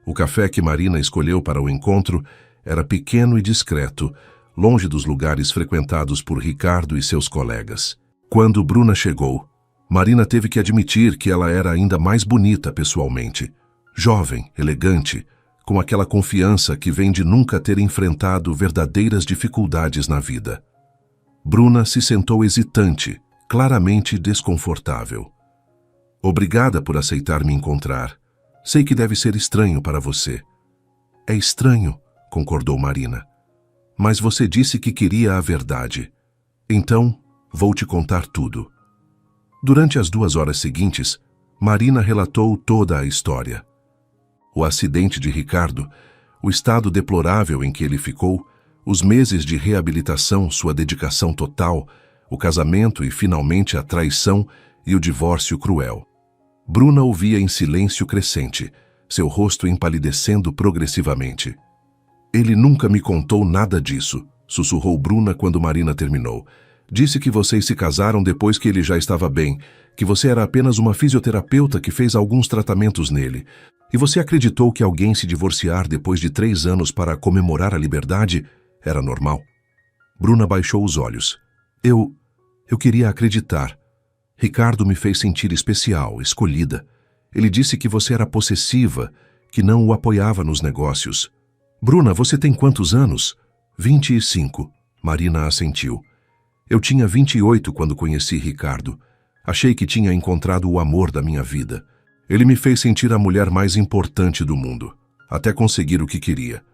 O café que Marina escolheu para o encontro era pequeno e discreto, longe dos lugares frequentados por Ricardo e seus colegas. Quando Bruna chegou, Marina teve que admitir que ela era ainda mais bonita pessoalmente. Jovem, elegante, com aquela confiança que vem de nunca ter enfrentado verdadeiras dificuldades na vida. Bruna se sentou hesitante, claramente desconfortável. Obrigada por aceitar me encontrar. Sei que deve ser estranho para você. É estranho, concordou Marina. Mas você disse que queria a verdade. Então, vou te contar tudo. Durante as 2 horas seguintes, Marina relatou toda a história. O acidente de Ricardo, o estado deplorável em que ele ficou, os meses de reabilitação, sua dedicação total, o casamento e, finalmente, a traição e o divórcio cruel. Bruna ouvia em silêncio crescente, seu rosto empalidecendo progressivamente. Ele nunca me contou nada disso, sussurrou Bruna quando Marina terminou. Disse que vocês se casaram depois que ele já estava bem, que você era apenas uma fisioterapeuta que fez alguns tratamentos nele. E você acreditou que alguém se divorciar depois de 3 anos para comemorar a liberdade era normal? Bruna baixou os olhos. Eu queria acreditar. Ricardo me fez sentir especial, escolhida. Ele disse que você era possessiva, que não o apoiava nos negócios. Bruna, você tem quantos anos? 25. Marina assentiu. Eu tinha 28 quando conheci Ricardo. Achei que tinha encontrado o amor da minha vida. Ele me fez sentir a mulher mais importante do mundo, até conseguir o que queria.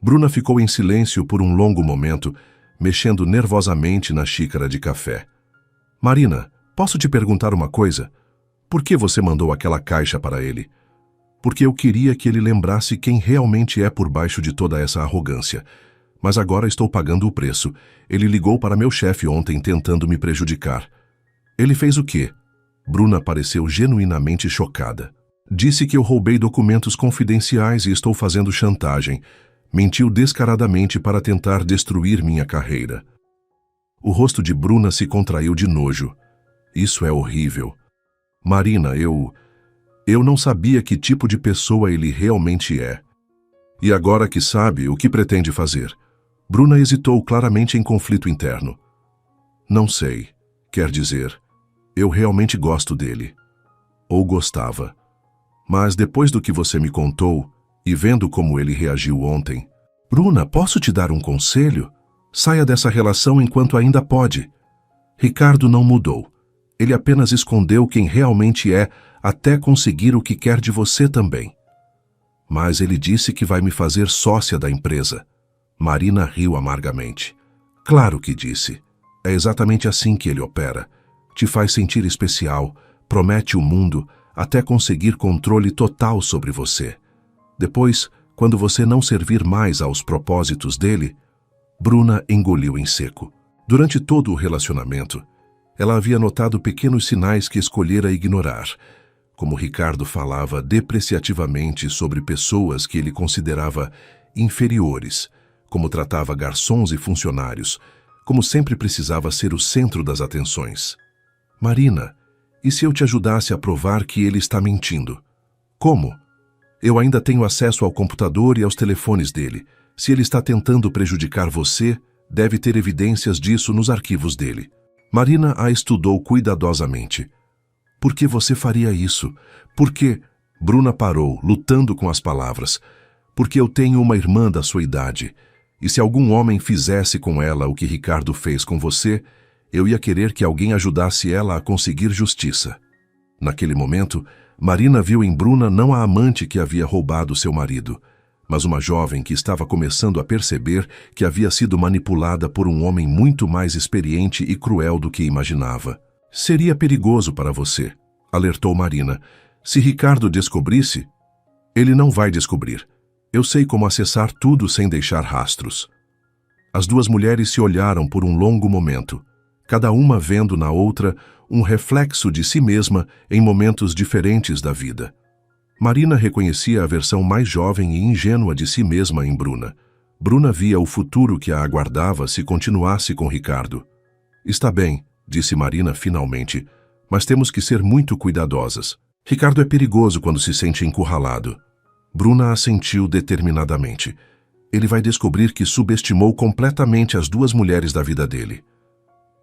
Bruna ficou em silêncio por um longo momento, mexendo nervosamente na xícara de café. Marina, posso te perguntar uma coisa? Por que você mandou aquela caixa para ele? Porque eu queria que ele lembrasse quem realmente é por baixo de toda essa arrogância. Mas agora estou pagando o preço. Ele ligou para meu chefe ontem tentando me prejudicar. Ele fez o quê? Bruna pareceu genuinamente chocada. Disse que eu roubei documentos confidenciais e estou fazendo chantagem. Mentiu descaradamente para tentar destruir minha carreira. O rosto de Bruna se contraiu de nojo. Isso é horrível. Marina, eu não sabia que tipo de pessoa ele realmente é. E agora que sabe, o que pretende fazer? Bruna hesitou claramente em conflito interno. Não sei. Quer dizer, eu realmente gosto dele. Ou gostava. Mas depois do que você me contou, e vendo como ele reagiu ontem... Bruna, posso te dar um conselho? Saia dessa relação enquanto ainda pode. Ricardo não mudou. Ele apenas escondeu quem realmente é até conseguir o que quer de você também. Mas ele disse que vai me fazer sócia da empresa. Marina riu amargamente. Claro que disse. É exatamente assim que ele opera. Te faz sentir especial, promete o mundo, até conseguir controle total sobre você. Depois, quando você não servir mais aos propósitos dele... Bruna engoliu em seco. Durante todo o relacionamento, ela havia notado pequenos sinais que escolhera ignorar, como Ricardo falava depreciativamente sobre pessoas que ele considerava inferiores, como tratava garçons e funcionários, como sempre precisava ser o centro das atenções. Marina, e se eu te ajudasse a provar que ele está mentindo? Como? Eu ainda tenho acesso ao computador e aos telefones dele. Se ele está tentando prejudicar você, deve ter evidências disso nos arquivos dele. Marina a estudou cuidadosamente. Por que você faria isso? Por que... Bruna parou, lutando com as palavras. Porque eu tenho uma irmã da sua idade. E se algum homem fizesse com ela o que Ricardo fez com você, eu ia querer que alguém ajudasse ela a conseguir justiça. Naquele momento, Marina viu em Bruna não a amante que havia roubado seu marido, mas uma jovem que estava começando a perceber que havia sido manipulada por um homem muito mais experiente e cruel do que imaginava. Seria perigoso para você, alertou Marina. Se Ricardo descobrisse... Ele não vai descobrir. Eu sei como acessar tudo sem deixar rastros. As duas mulheres se olharam por um longo momento, cada uma vendo na outra um reflexo de si mesma em momentos diferentes da vida. Marina reconhecia a versão mais jovem e ingênua de si mesma em Bruna. Bruna via o futuro que a aguardava se continuasse com Ricardo. Está bem, disse Marina finalmente, mas temos que ser muito cuidadosas. Ricardo é perigoso quando se sente encurralado. Bruna assentiu determinadamente. Ele vai descobrir que subestimou completamente as duas mulheres da vida dele.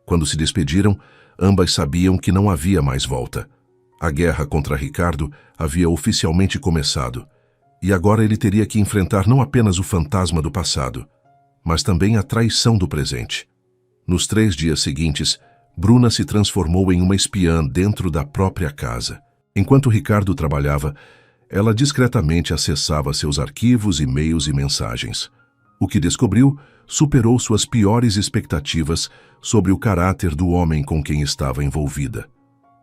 Quando se despediram, ambas sabiam que não havia mais volta. A guerra contra Ricardo havia oficialmente começado, e agora ele teria que enfrentar não apenas o fantasma do passado, mas também a traição do presente. Nos 3 dias seguintes, Bruna se transformou em uma espiã dentro da própria casa. Enquanto Ricardo trabalhava, ela discretamente acessava seus arquivos, e-mails e mensagens. O que descobriu superou suas piores expectativas sobre o caráter do homem com quem estava envolvida.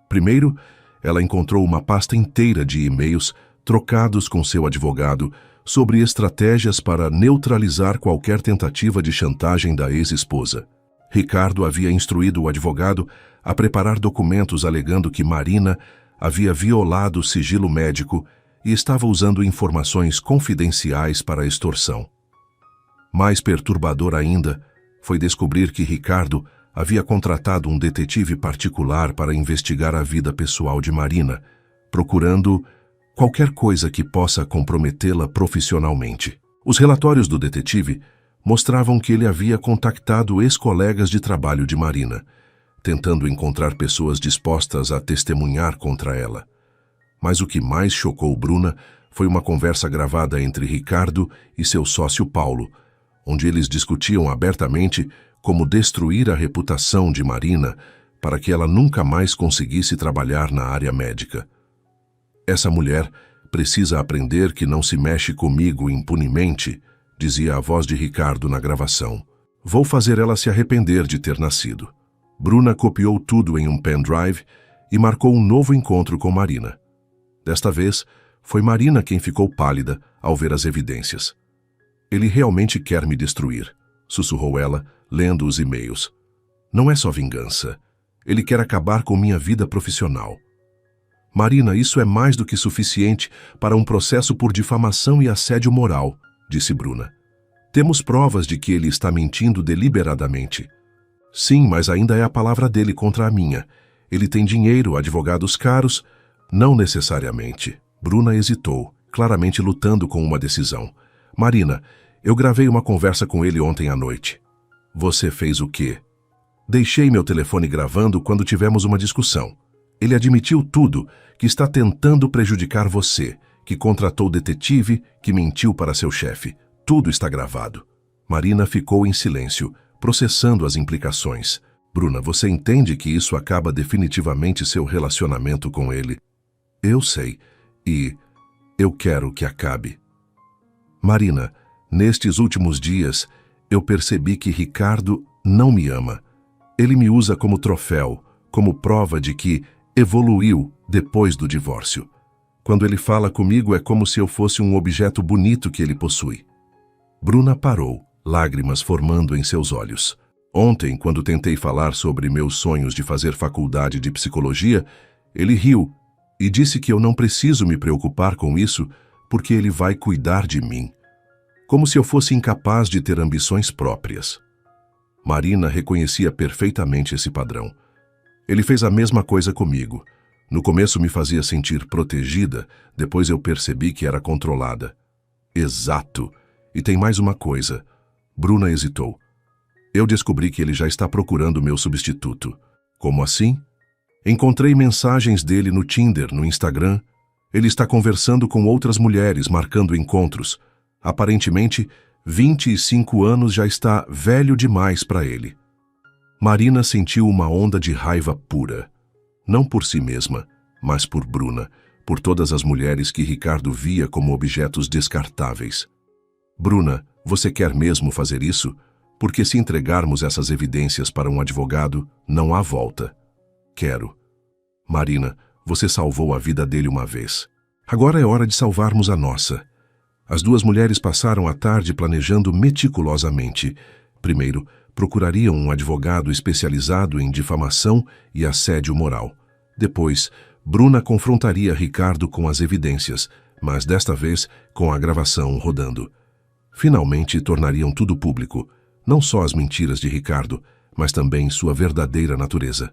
Primeiro, ela encontrou uma pasta inteira de e-mails trocados com seu advogado sobre estratégias para neutralizar qualquer tentativa de chantagem da ex-esposa. Ricardo havia instruído o advogado a preparar documentos alegando que Marina havia violado o sigilo médico e estava usando informações confidenciais para a extorsão. Mais perturbador ainda foi descobrir que Ricardo havia contratado um detetive particular para investigar a vida pessoal de Marina, procurando qualquer coisa que possa comprometê-la profissionalmente. Os relatórios do detetive mostravam que ele havia contactado ex-colegas de trabalho de Marina, tentando encontrar pessoas dispostas a testemunhar contra ela. Mas o que mais chocou Bruna foi uma conversa gravada entre Ricardo e seu sócio Paulo, onde eles discutiam abertamente como destruir a reputação de Marina para que ela nunca mais conseguisse trabalhar na área médica. Essa mulher precisa aprender que não se mexe comigo impunemente, dizia a voz de Ricardo na gravação. Vou fazer ela se arrepender de ter nascido. Bruna copiou tudo em um pendrive e marcou um novo encontro com Marina. Desta vez, foi Marina quem ficou pálida ao ver as evidências. Ele realmente quer me destruir, sussurrou ela, lendo os e-mails. Não é só vingança. Ele quer acabar com minha vida profissional. Marina, isso é mais do que suficiente para um processo por difamação e assédio moral, disse Bruna. Temos provas de que ele está mentindo deliberadamente. Sim, mas ainda é a palavra dele contra a minha. Ele tem dinheiro, advogados caros. Não necessariamente. Bruna hesitou, claramente lutando com uma decisão. Marina, eu gravei uma conversa com ele ontem à noite. Você fez o quê? Deixei meu telefone gravando quando tivemos uma discussão. Ele admitiu tudo, que está tentando prejudicar você, que contratou detetive, que mentiu para seu chefe. Tudo está gravado. Marina ficou em silêncio, processando as implicações. Bruna, você entende que isso acaba definitivamente seu relacionamento com ele? Eu sei, e eu quero que acabe. Marina, nestes últimos dias, eu percebi que Ricardo não me ama. Ele me usa como troféu, como prova de que evoluiu depois do divórcio. Quando ele fala comigo é como se eu fosse um objeto bonito que ele possui. Bruna parou, lágrimas formando em seus olhos. Ontem, quando tentei falar sobre meus sonhos de fazer faculdade de psicologia, ele riu e disse que eu não preciso me preocupar com isso porque ele vai cuidar de mim. Como se eu fosse incapaz de ter ambições próprias. Marina reconhecia perfeitamente esse padrão. Ele fez a mesma coisa comigo. No começo me fazia sentir protegida, depois eu percebi que era controlada. Exato. E tem mais uma coisa. Bruna hesitou. Eu descobri que ele já está procurando meu substituto. Como assim? Encontrei mensagens dele no Tinder, no Instagram. Ele está conversando com outras mulheres, marcando encontros. Aparentemente, 25 anos já está velho demais para ele. Marina sentiu uma onda de raiva pura. Não por si mesma, mas por Bruna, por todas as mulheres que Ricardo via como objetos descartáveis. Bruna, você quer mesmo fazer isso? Porque se entregarmos essas evidências para um advogado, não há volta. Quero. Marina, você salvou a vida dele uma vez. Agora é hora de salvarmos a nossa. As duas mulheres passaram a tarde planejando meticulosamente. Primeiro, procurariam um advogado especializado em difamação e assédio moral. Depois, Bruna confrontaria Ricardo com as evidências, mas desta vez com a gravação rodando. Finalmente tornariam tudo público, não só as mentiras de Ricardo, mas também sua verdadeira natureza.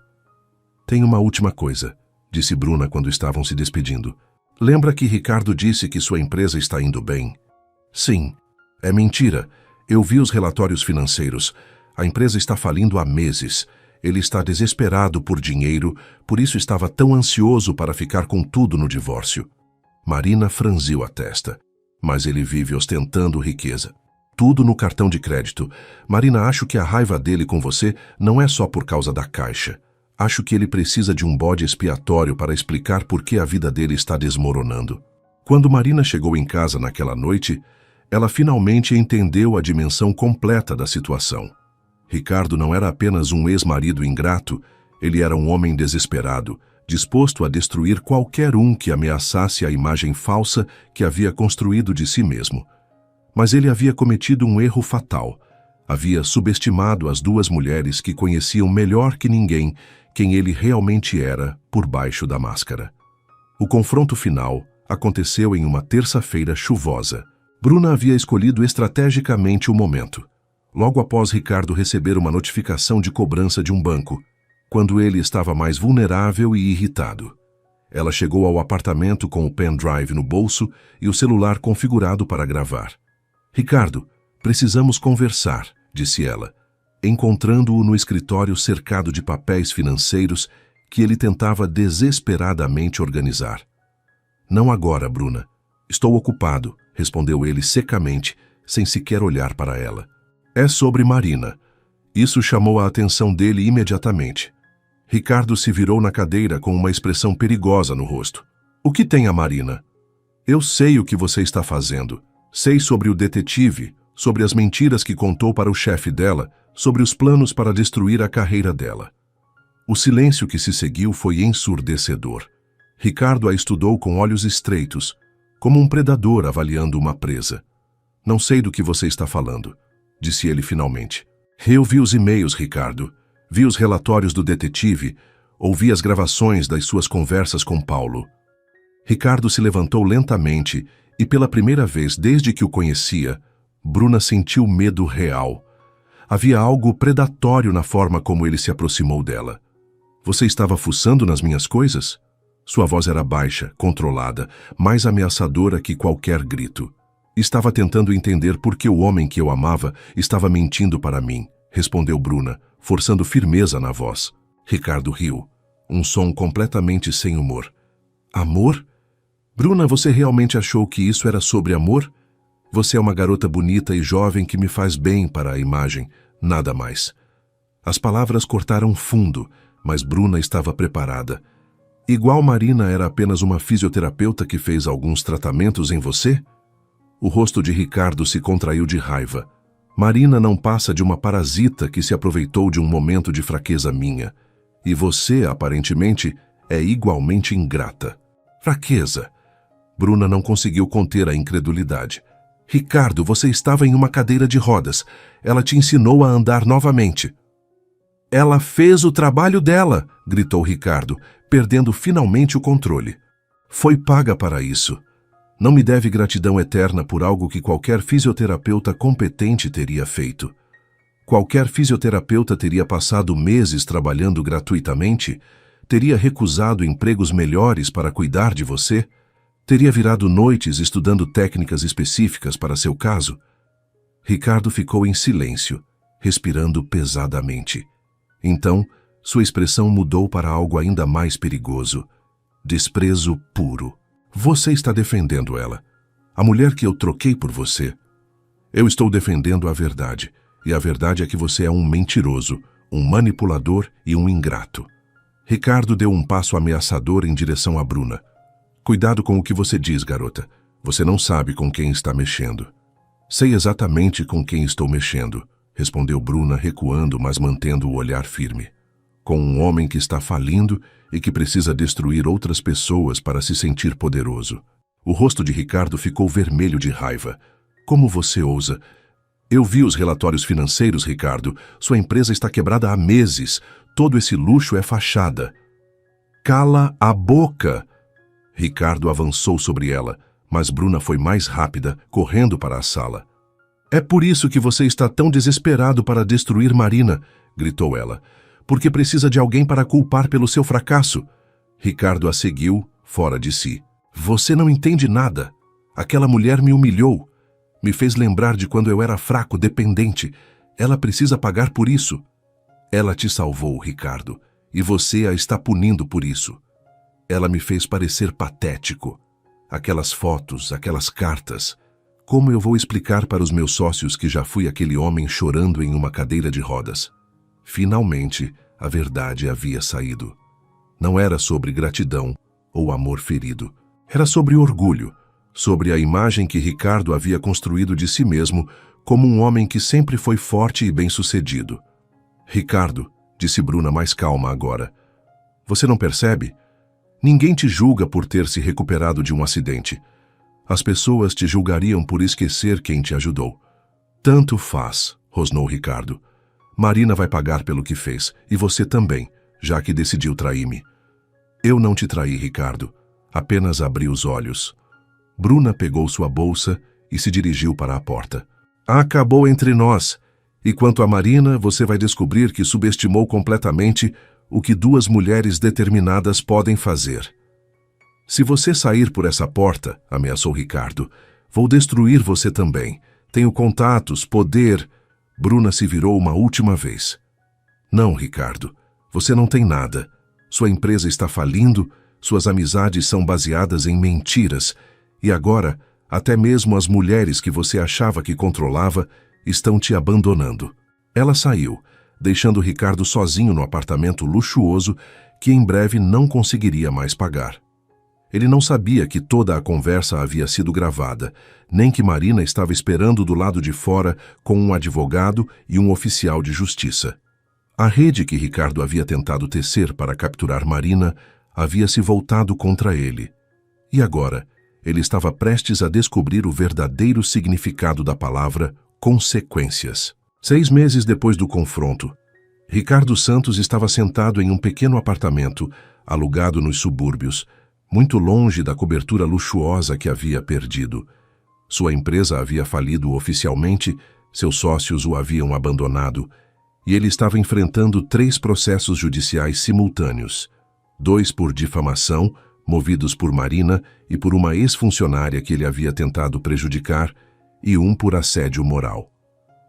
Tem uma última coisa, disse Bruna quando estavam se despedindo. Lembra que Ricardo disse que sua empresa está indo bem? Sim, é mentira. Eu vi os relatórios financeiros. A empresa está falindo há meses. Ele está desesperado por dinheiro, por isso estava tão ansioso para ficar com tudo no divórcio. Marina franziu a testa. Mas ele vive ostentando riqueza. Tudo no cartão de crédito. Marina, acho que a raiva dele com você não é só por causa da caixa. Acho que ele precisa de um bode expiatório para explicar por que a vida dele está desmoronando. Quando Marina chegou em casa naquela noite, ela finalmente entendeu a dimensão completa da situação. Ricardo não era apenas um ex-marido ingrato, ele era um homem desesperado, disposto a destruir qualquer um que ameaçasse a imagem falsa que havia construído de si mesmo. Mas ele havia cometido um erro fatal. Havia subestimado as duas mulheres que conheciam melhor que ninguém quem ele realmente era por baixo da máscara. O confronto final aconteceu em uma terça-feira chuvosa. Bruna havia escolhido estrategicamente o momento. Logo após Ricardo receber uma notificação de cobrança de um banco, quando ele estava mais vulnerável e irritado. Ela chegou ao apartamento com o pendrive no bolso e o celular configurado para gravar. Ricardo, precisamos conversar, disse ela, encontrando-o no escritório cercado de papéis financeiros que ele tentava desesperadamente organizar. Não agora, Bruna. Estou ocupado, respondeu ele secamente, sem sequer olhar para ela. É sobre Marina. Isso chamou a atenção dele imediatamente. Ricardo se virou na cadeira com uma expressão perigosa no rosto. O que tem a Marina? Eu sei o que você está fazendo. Sei sobre o detetive, sobre as mentiras que contou para o chefe dela, sobre os planos para destruir a carreira dela. O silêncio que se seguiu foi ensurdecedor. Ricardo a estudou com olhos estreitos, como um predador avaliando uma presa. Não sei do que você está falando, disse ele finalmente. Eu vi os e-mails, Ricardo. Vi os relatórios do detetive, ouvi as gravações das suas conversas com Paulo. Ricardo se levantou lentamente e, pela primeira vez desde que o conhecia, Bruna sentiu medo real. Havia algo predatório na forma como ele se aproximou dela. Você estava fuçando nas minhas coisas? Sua voz era baixa, controlada, mais ameaçadora que qualquer grito. Estava tentando entender por que o homem que eu amava estava mentindo para mim, respondeu Bruna, forçando firmeza na voz. Ricardo riu, um som completamente sem humor. Amor? Bruna, você realmente achou que isso era sobre amor? Você é uma garota bonita e jovem que me faz bem para a imagem, nada mais. As palavras cortaram fundo, mas Bruna estava preparada. Igual Marina era apenas uma fisioterapeuta que fez alguns tratamentos em você? O rosto de Ricardo se contraiu de raiva. Marina não passa de uma parasita que se aproveitou de um momento de fraqueza minha. E você, aparentemente, é igualmente ingrata. Fraqueza. Bruna não conseguiu conter a incredulidade. Ricardo, você estava em uma cadeira de rodas. Ela te ensinou a andar novamente. Ela fez o trabalho dela, gritou Ricardo, perdendo finalmente o controle. Foi paga para isso. Não me deve gratidão eterna por algo que qualquer fisioterapeuta competente teria feito. Qualquer fisioterapeuta teria passado meses trabalhando gratuitamente, teria recusado empregos melhores para cuidar de você, teria virado noites estudando técnicas específicas para seu caso. Ricardo ficou em silêncio, respirando pesadamente. Então, sua expressão mudou para algo ainda mais perigoso. Desprezo puro. Você está defendendo ela. A mulher que eu troquei por você. Eu estou defendendo a verdade. E a verdade é que você é um mentiroso, um manipulador e um ingrato. Ricardo deu um passo ameaçador em direção a Bruna. Cuidado com o que você diz, garota. Você não sabe com quem está mexendo. Sei exatamente com quem estou mexendo, respondeu Bruna, recuando, mas mantendo o olhar firme. Com um homem que está falindo e que precisa destruir outras pessoas para se sentir poderoso. O rosto de Ricardo ficou vermelho de raiva. Como você ousa? Eu vi os relatórios financeiros, Ricardo. Sua empresa está quebrada há meses. Todo esse luxo é fachada. Cala a boca! Ricardo avançou sobre ela, mas Bruna foi mais rápida, correndo para a sala. É por isso que você está tão desesperado para destruir Marina, gritou ela. Porque precisa de alguém para culpar pelo seu fracasso. Ricardo a seguiu, fora de si. Você não entende nada. Aquela mulher me humilhou. Me fez lembrar de quando eu era fraco, dependente. Ela precisa pagar por isso. Ela te salvou, Ricardo, e você a está punindo por isso. Ela me fez parecer patético. Aquelas fotos, aquelas cartas. Como eu vou explicar para os meus sócios que já fui aquele homem chorando em uma cadeira de rodas? Finalmente, a verdade havia saído. Não era sobre gratidão ou amor ferido. Era sobre orgulho, sobre a imagem que Ricardo havia construído de si mesmo como um homem que sempre foi forte e bem-sucedido. Ricardo, disse Bruna mais calma agora, você não percebe? Ninguém te julga por ter se recuperado de um acidente. As pessoas te julgariam por esquecer quem te ajudou. Tanto faz, rosnou Ricardo. Marina vai pagar pelo que fez, e você também, já que decidiu trair-me. Eu não te traí, Ricardo. Apenas abri os olhos. Bruna pegou sua bolsa e se dirigiu para a porta. Acabou entre nós. E quanto a Marina, você vai descobrir que subestimou completamente o que duas mulheres determinadas podem fazer. Se você sair por essa porta, ameaçou Ricardo, vou destruir você também. Tenho contatos, poder... Bruna se virou uma última vez. Não, Ricardo, você não tem nada. Sua empresa está falindo, suas amizades são baseadas em mentiras, e agora, até mesmo as mulheres que você achava que controlava estão te abandonando. Ela saiu, deixando Ricardo sozinho no apartamento luxuoso que em breve não conseguiria mais pagar. Ele não sabia que toda a conversa havia sido gravada, nem que Marina estava esperando do lado de fora com um advogado e um oficial de justiça. A rede que Ricardo havia tentado tecer para capturar Marina havia se voltado contra ele. E agora, ele estava prestes a descobrir o verdadeiro significado da palavra consequências. 6 meses depois do confronto, Ricardo Santos estava sentado em um pequeno apartamento, alugado nos subúrbios, muito longe da cobertura luxuosa que havia perdido. Sua empresa havia falido oficialmente, seus sócios o haviam abandonado, e ele estava enfrentando 3 processos judiciais simultâneos, 2 por difamação, movidos por Marina e por uma ex-funcionária que ele havia tentado prejudicar, e 1 por assédio moral.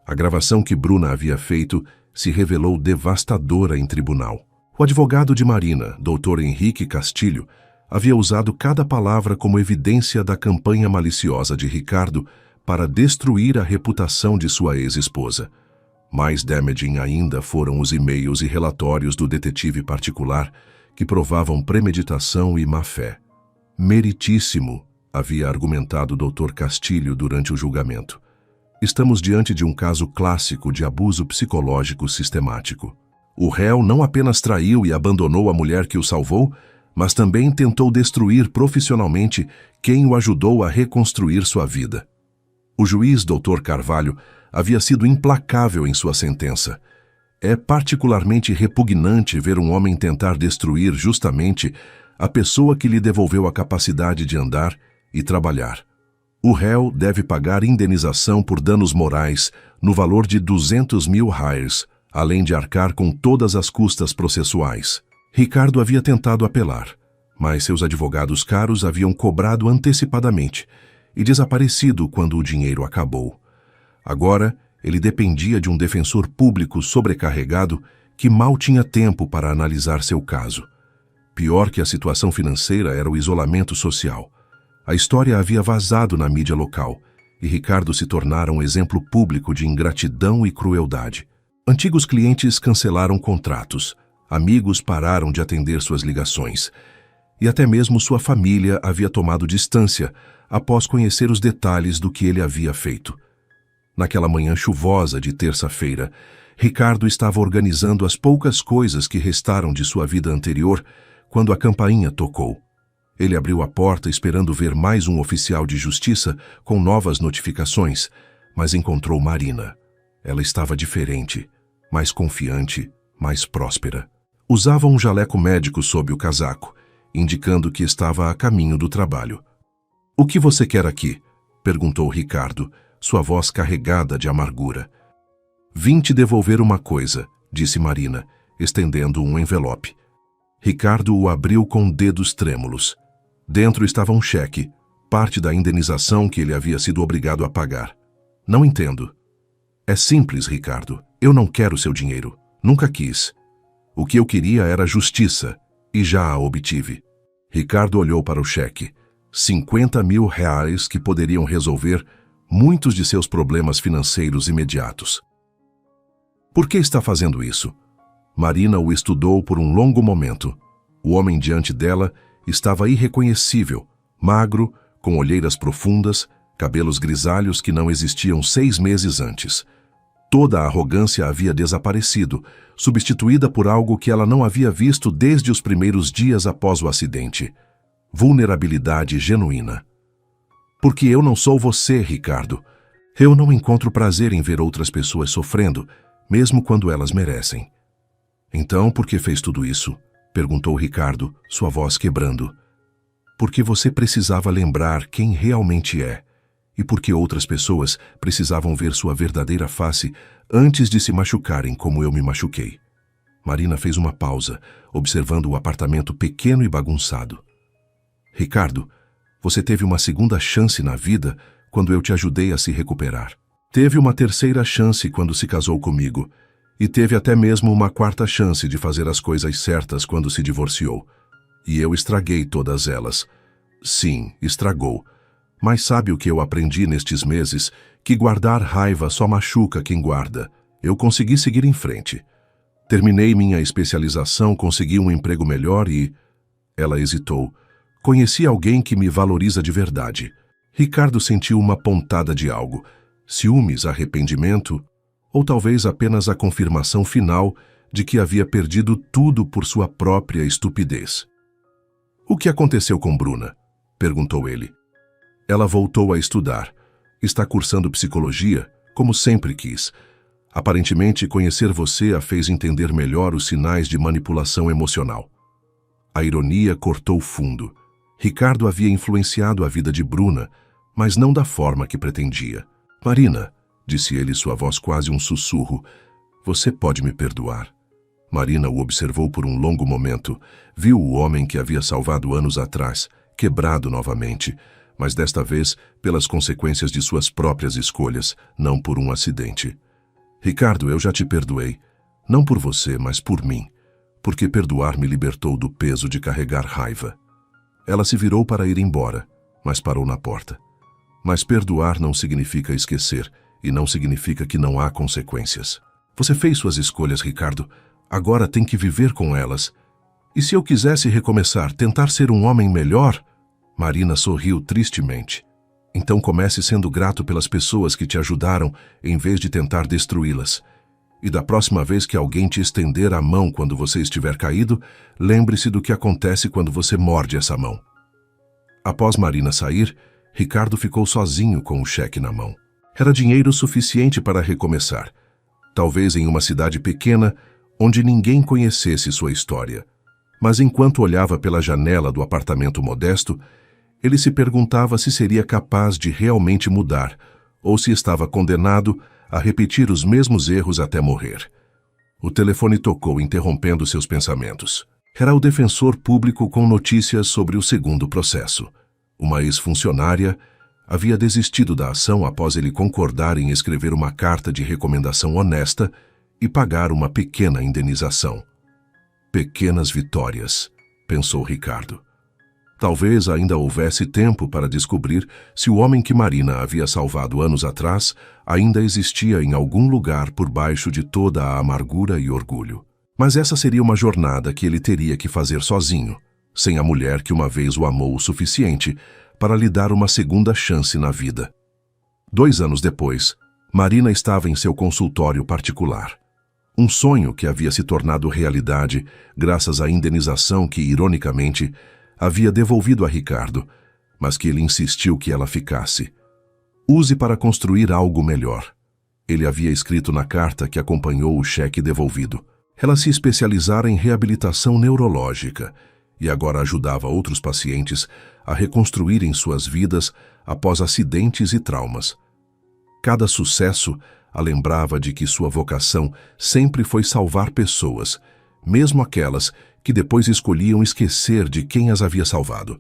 A gravação que Bruna havia feito se revelou devastadora em tribunal. O advogado de Marina, Dr. Henrique Castilho, havia usado cada palavra como evidência da campanha maliciosa de Ricardo para destruir a reputação de sua ex-esposa. Mais damaging ainda foram os e-mails e relatórios do detetive particular que provavam premeditação e má-fé. Meritíssimo, havia argumentado Dr. Castilho durante o julgamento. Estamos diante de um caso clássico de abuso psicológico sistemático. O réu não apenas traiu e abandonou a mulher que o salvou, mas também tentou destruir profissionalmente quem o ajudou a reconstruir sua vida. O juiz Dr. Carvalho havia sido implacável em sua sentença. É particularmente repugnante ver um homem tentar destruir justamente a pessoa que lhe devolveu a capacidade de andar e trabalhar. O réu deve pagar indenização por danos morais no valor de 200 mil reais, além de arcar com todas as custas processuais. Ricardo havia tentado apelar, mas seus advogados caros haviam cobrado antecipadamente e desaparecido quando o dinheiro acabou. Agora, ele dependia de um defensor público sobrecarregado que mal tinha tempo para analisar seu caso. Pior que a situação financeira era o isolamento social. A história havia vazado na mídia local e Ricardo se tornara um exemplo público de ingratidão e crueldade. Antigos clientes cancelaram contratos, amigos pararam de atender suas ligações e até mesmo sua família havia tomado distância após conhecer os detalhes do que ele havia feito. Naquela manhã chuvosa de terça-feira, Ricardo estava organizando as poucas coisas que restaram de sua vida anterior quando a campainha tocou. Ele abriu a porta esperando ver mais um oficial de justiça com novas notificações, mas encontrou Marina. Ela estava diferente, mais confiante, mais próspera. Usava um jaleco médico sob o casaco, indicando que estava a caminho do trabalho. "O que você quer aqui?" perguntou Ricardo, sua voz carregada de amargura. "Vim te devolver uma coisa", disse Marina, estendendo um envelope. Ricardo o abriu com dedos trêmulos. Dentro estava um cheque, parte da indenização que ele havia sido obrigado a pagar. "Não entendo." "É simples, Ricardo. Eu não quero seu dinheiro. Nunca quis. O que eu queria era justiça, e já a obtive." Ricardo olhou para o cheque. 50 mil reais que poderiam resolver muitos de seus problemas financeiros imediatos. "Por que está fazendo isso?" Marina o estudou por um longo momento. O homem diante dela estava irreconhecível, magro, com olheiras profundas, cabelos grisalhos que não existiam 6 meses antes. Toda a arrogância havia desaparecido, substituída por algo que ela não havia visto desde os primeiros dias após o acidente. Vulnerabilidade genuína. "Porque eu não sou você, Ricardo. Eu não encontro prazer em ver outras pessoas sofrendo, mesmo quando elas merecem." "Então, por que fez tudo isso?" perguntou Ricardo, sua voz quebrando. "Porque você precisava lembrar quem realmente é, e porque outras pessoas precisavam ver sua verdadeira face antes de se machucarem como eu me machuquei." Marina fez uma pausa, observando o apartamento pequeno e bagunçado. "Ricardo, você teve uma segunda chance na vida quando eu te ajudei a se recuperar. Teve uma terceira chance quando se casou comigo, e teve até mesmo uma quarta chance de fazer as coisas certas quando se divorciou. E eu estraguei todas elas. Sim, estragou. Mas sabe o que eu aprendi nestes meses? Que guardar raiva só machuca quem guarda. Eu consegui seguir em frente. Terminei minha especialização, consegui um emprego melhor e..." Ela hesitou. "Conheci alguém que me valoriza de verdade." Ricardo sentiu uma pontada de algo. Ciúmes, arrependimento, ou talvez apenas a confirmação final de que havia perdido tudo por sua própria estupidez. "O que aconteceu com Bruna?" perguntou ele. "Ela voltou a estudar. Está cursando psicologia, como sempre quis. Aparentemente, conhecer você a fez entender melhor os sinais de manipulação emocional." A ironia cortou fundo. Ricardo havia influenciado a vida de Bruna, mas não da forma que pretendia. "Marina", disse ele, sua voz quase um sussurro, "você pode me perdoar?" Marina o observou por um longo momento. Viu o homem que havia salvado anos atrás, quebrado novamente, mas desta vez pelas consequências de suas próprias escolhas, não por um acidente. "Ricardo, eu já te perdoei. Não por você, mas por mim. Porque perdoar me libertou do peso de carregar raiva." Ela se virou para ir embora, mas parou na porta. "Mas perdoar não significa esquecer, e não significa que não há consequências. Você fez suas escolhas, Ricardo. Agora tem que viver com elas. E se eu quisesse recomeçar, tentar ser um homem melhor?" Marina sorriu tristemente. "Então comece sendo grato pelas pessoas que te ajudaram, em vez de tentar destruí-las. E da próxima vez que alguém te estender a mão quando você estiver caído, lembre-se do que acontece quando você morde essa mão." Após Marina sair, Ricardo ficou sozinho com o cheque na mão. Era dinheiro suficiente para recomeçar. Talvez em uma cidade pequena, onde ninguém conhecesse sua história. Mas enquanto olhava pela janela do apartamento modesto, ele se perguntava se seria capaz de realmente mudar, ou se estava condenado a repetir os mesmos erros até morrer. O telefone tocou, interrompendo seus pensamentos. Era o defensor público com notícias sobre o segundo processo. Uma ex-funcionária havia desistido da ação após ele concordar em escrever uma carta de recomendação honesta e pagar uma pequena indenização. Pequenas vitórias, pensou Ricardo. Talvez ainda houvesse tempo para descobrir se o homem que Marina havia salvado anos atrás ainda existia em algum lugar por baixo de toda a amargura e orgulho. Mas essa seria uma jornada que ele teria que fazer sozinho, sem a mulher que uma vez o amou o suficiente para lhe dar uma segunda chance na vida. 2 anos depois, Marina estava em seu consultório particular. Um sonho que havia se tornado realidade graças à indenização que, ironicamente, havia devolvido a Ricardo, mas que ele insistiu que ela ficasse. Use para construir algo melhor. Ele havia escrito na carta que acompanhou o cheque devolvido. Ela se especializara em reabilitação neurológica e agora ajudava outros pacientes a reconstruírem suas vidas após acidentes e traumas. Cada sucesso a lembrava de que sua vocação sempre foi salvar pessoas, mesmo aquelas que depois escolhiam esquecer de quem as havia salvado.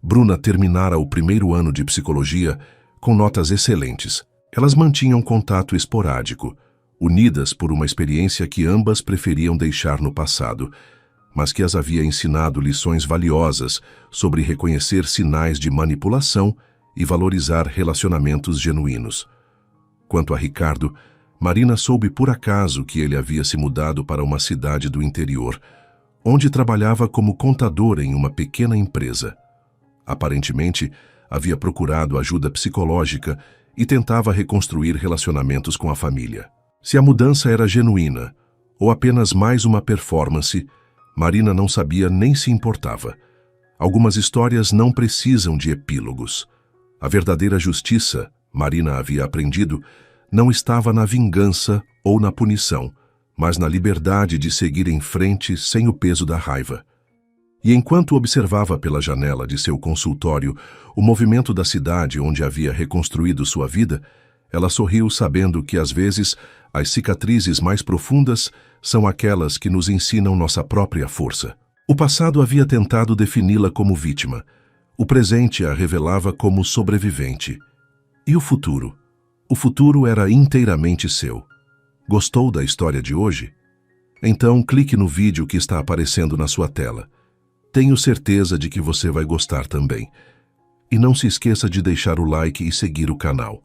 Bruna terminara o primeiro ano de psicologia com notas excelentes. Elas mantinham contato esporádico, unidas por uma experiência que ambas preferiam deixar no passado, mas que as havia ensinado lições valiosas sobre reconhecer sinais de manipulação e valorizar relacionamentos genuínos. Quanto a Ricardo, Marina soube por acaso que ele havia se mudado para uma cidade do interior, onde trabalhava como contador em uma pequena empresa. Aparentemente, havia procurado ajuda psicológica e tentava reconstruir relacionamentos com a família. Se a mudança era genuína ou apenas mais uma performance, Marina não sabia nem se importava. Algumas histórias não precisam de epílogos. A verdadeira justiça, Marina havia aprendido, não estava na vingança ou na punição, mas na liberdade de seguir em frente sem o peso da raiva. E enquanto observava pela janela de seu consultório o movimento da cidade onde havia reconstruído sua vida, ela sorriu sabendo que às vezes as cicatrizes mais profundas são aquelas que nos ensinam nossa própria força. O passado havia tentado defini-la como vítima. O presente a revelava como sobrevivente. E o futuro? O futuro era inteiramente seu. Gostou da história de hoje? Então clique no vídeo que está aparecendo na sua tela. Tenho certeza de que você vai gostar também. E não se esqueça de deixar o like e seguir o canal.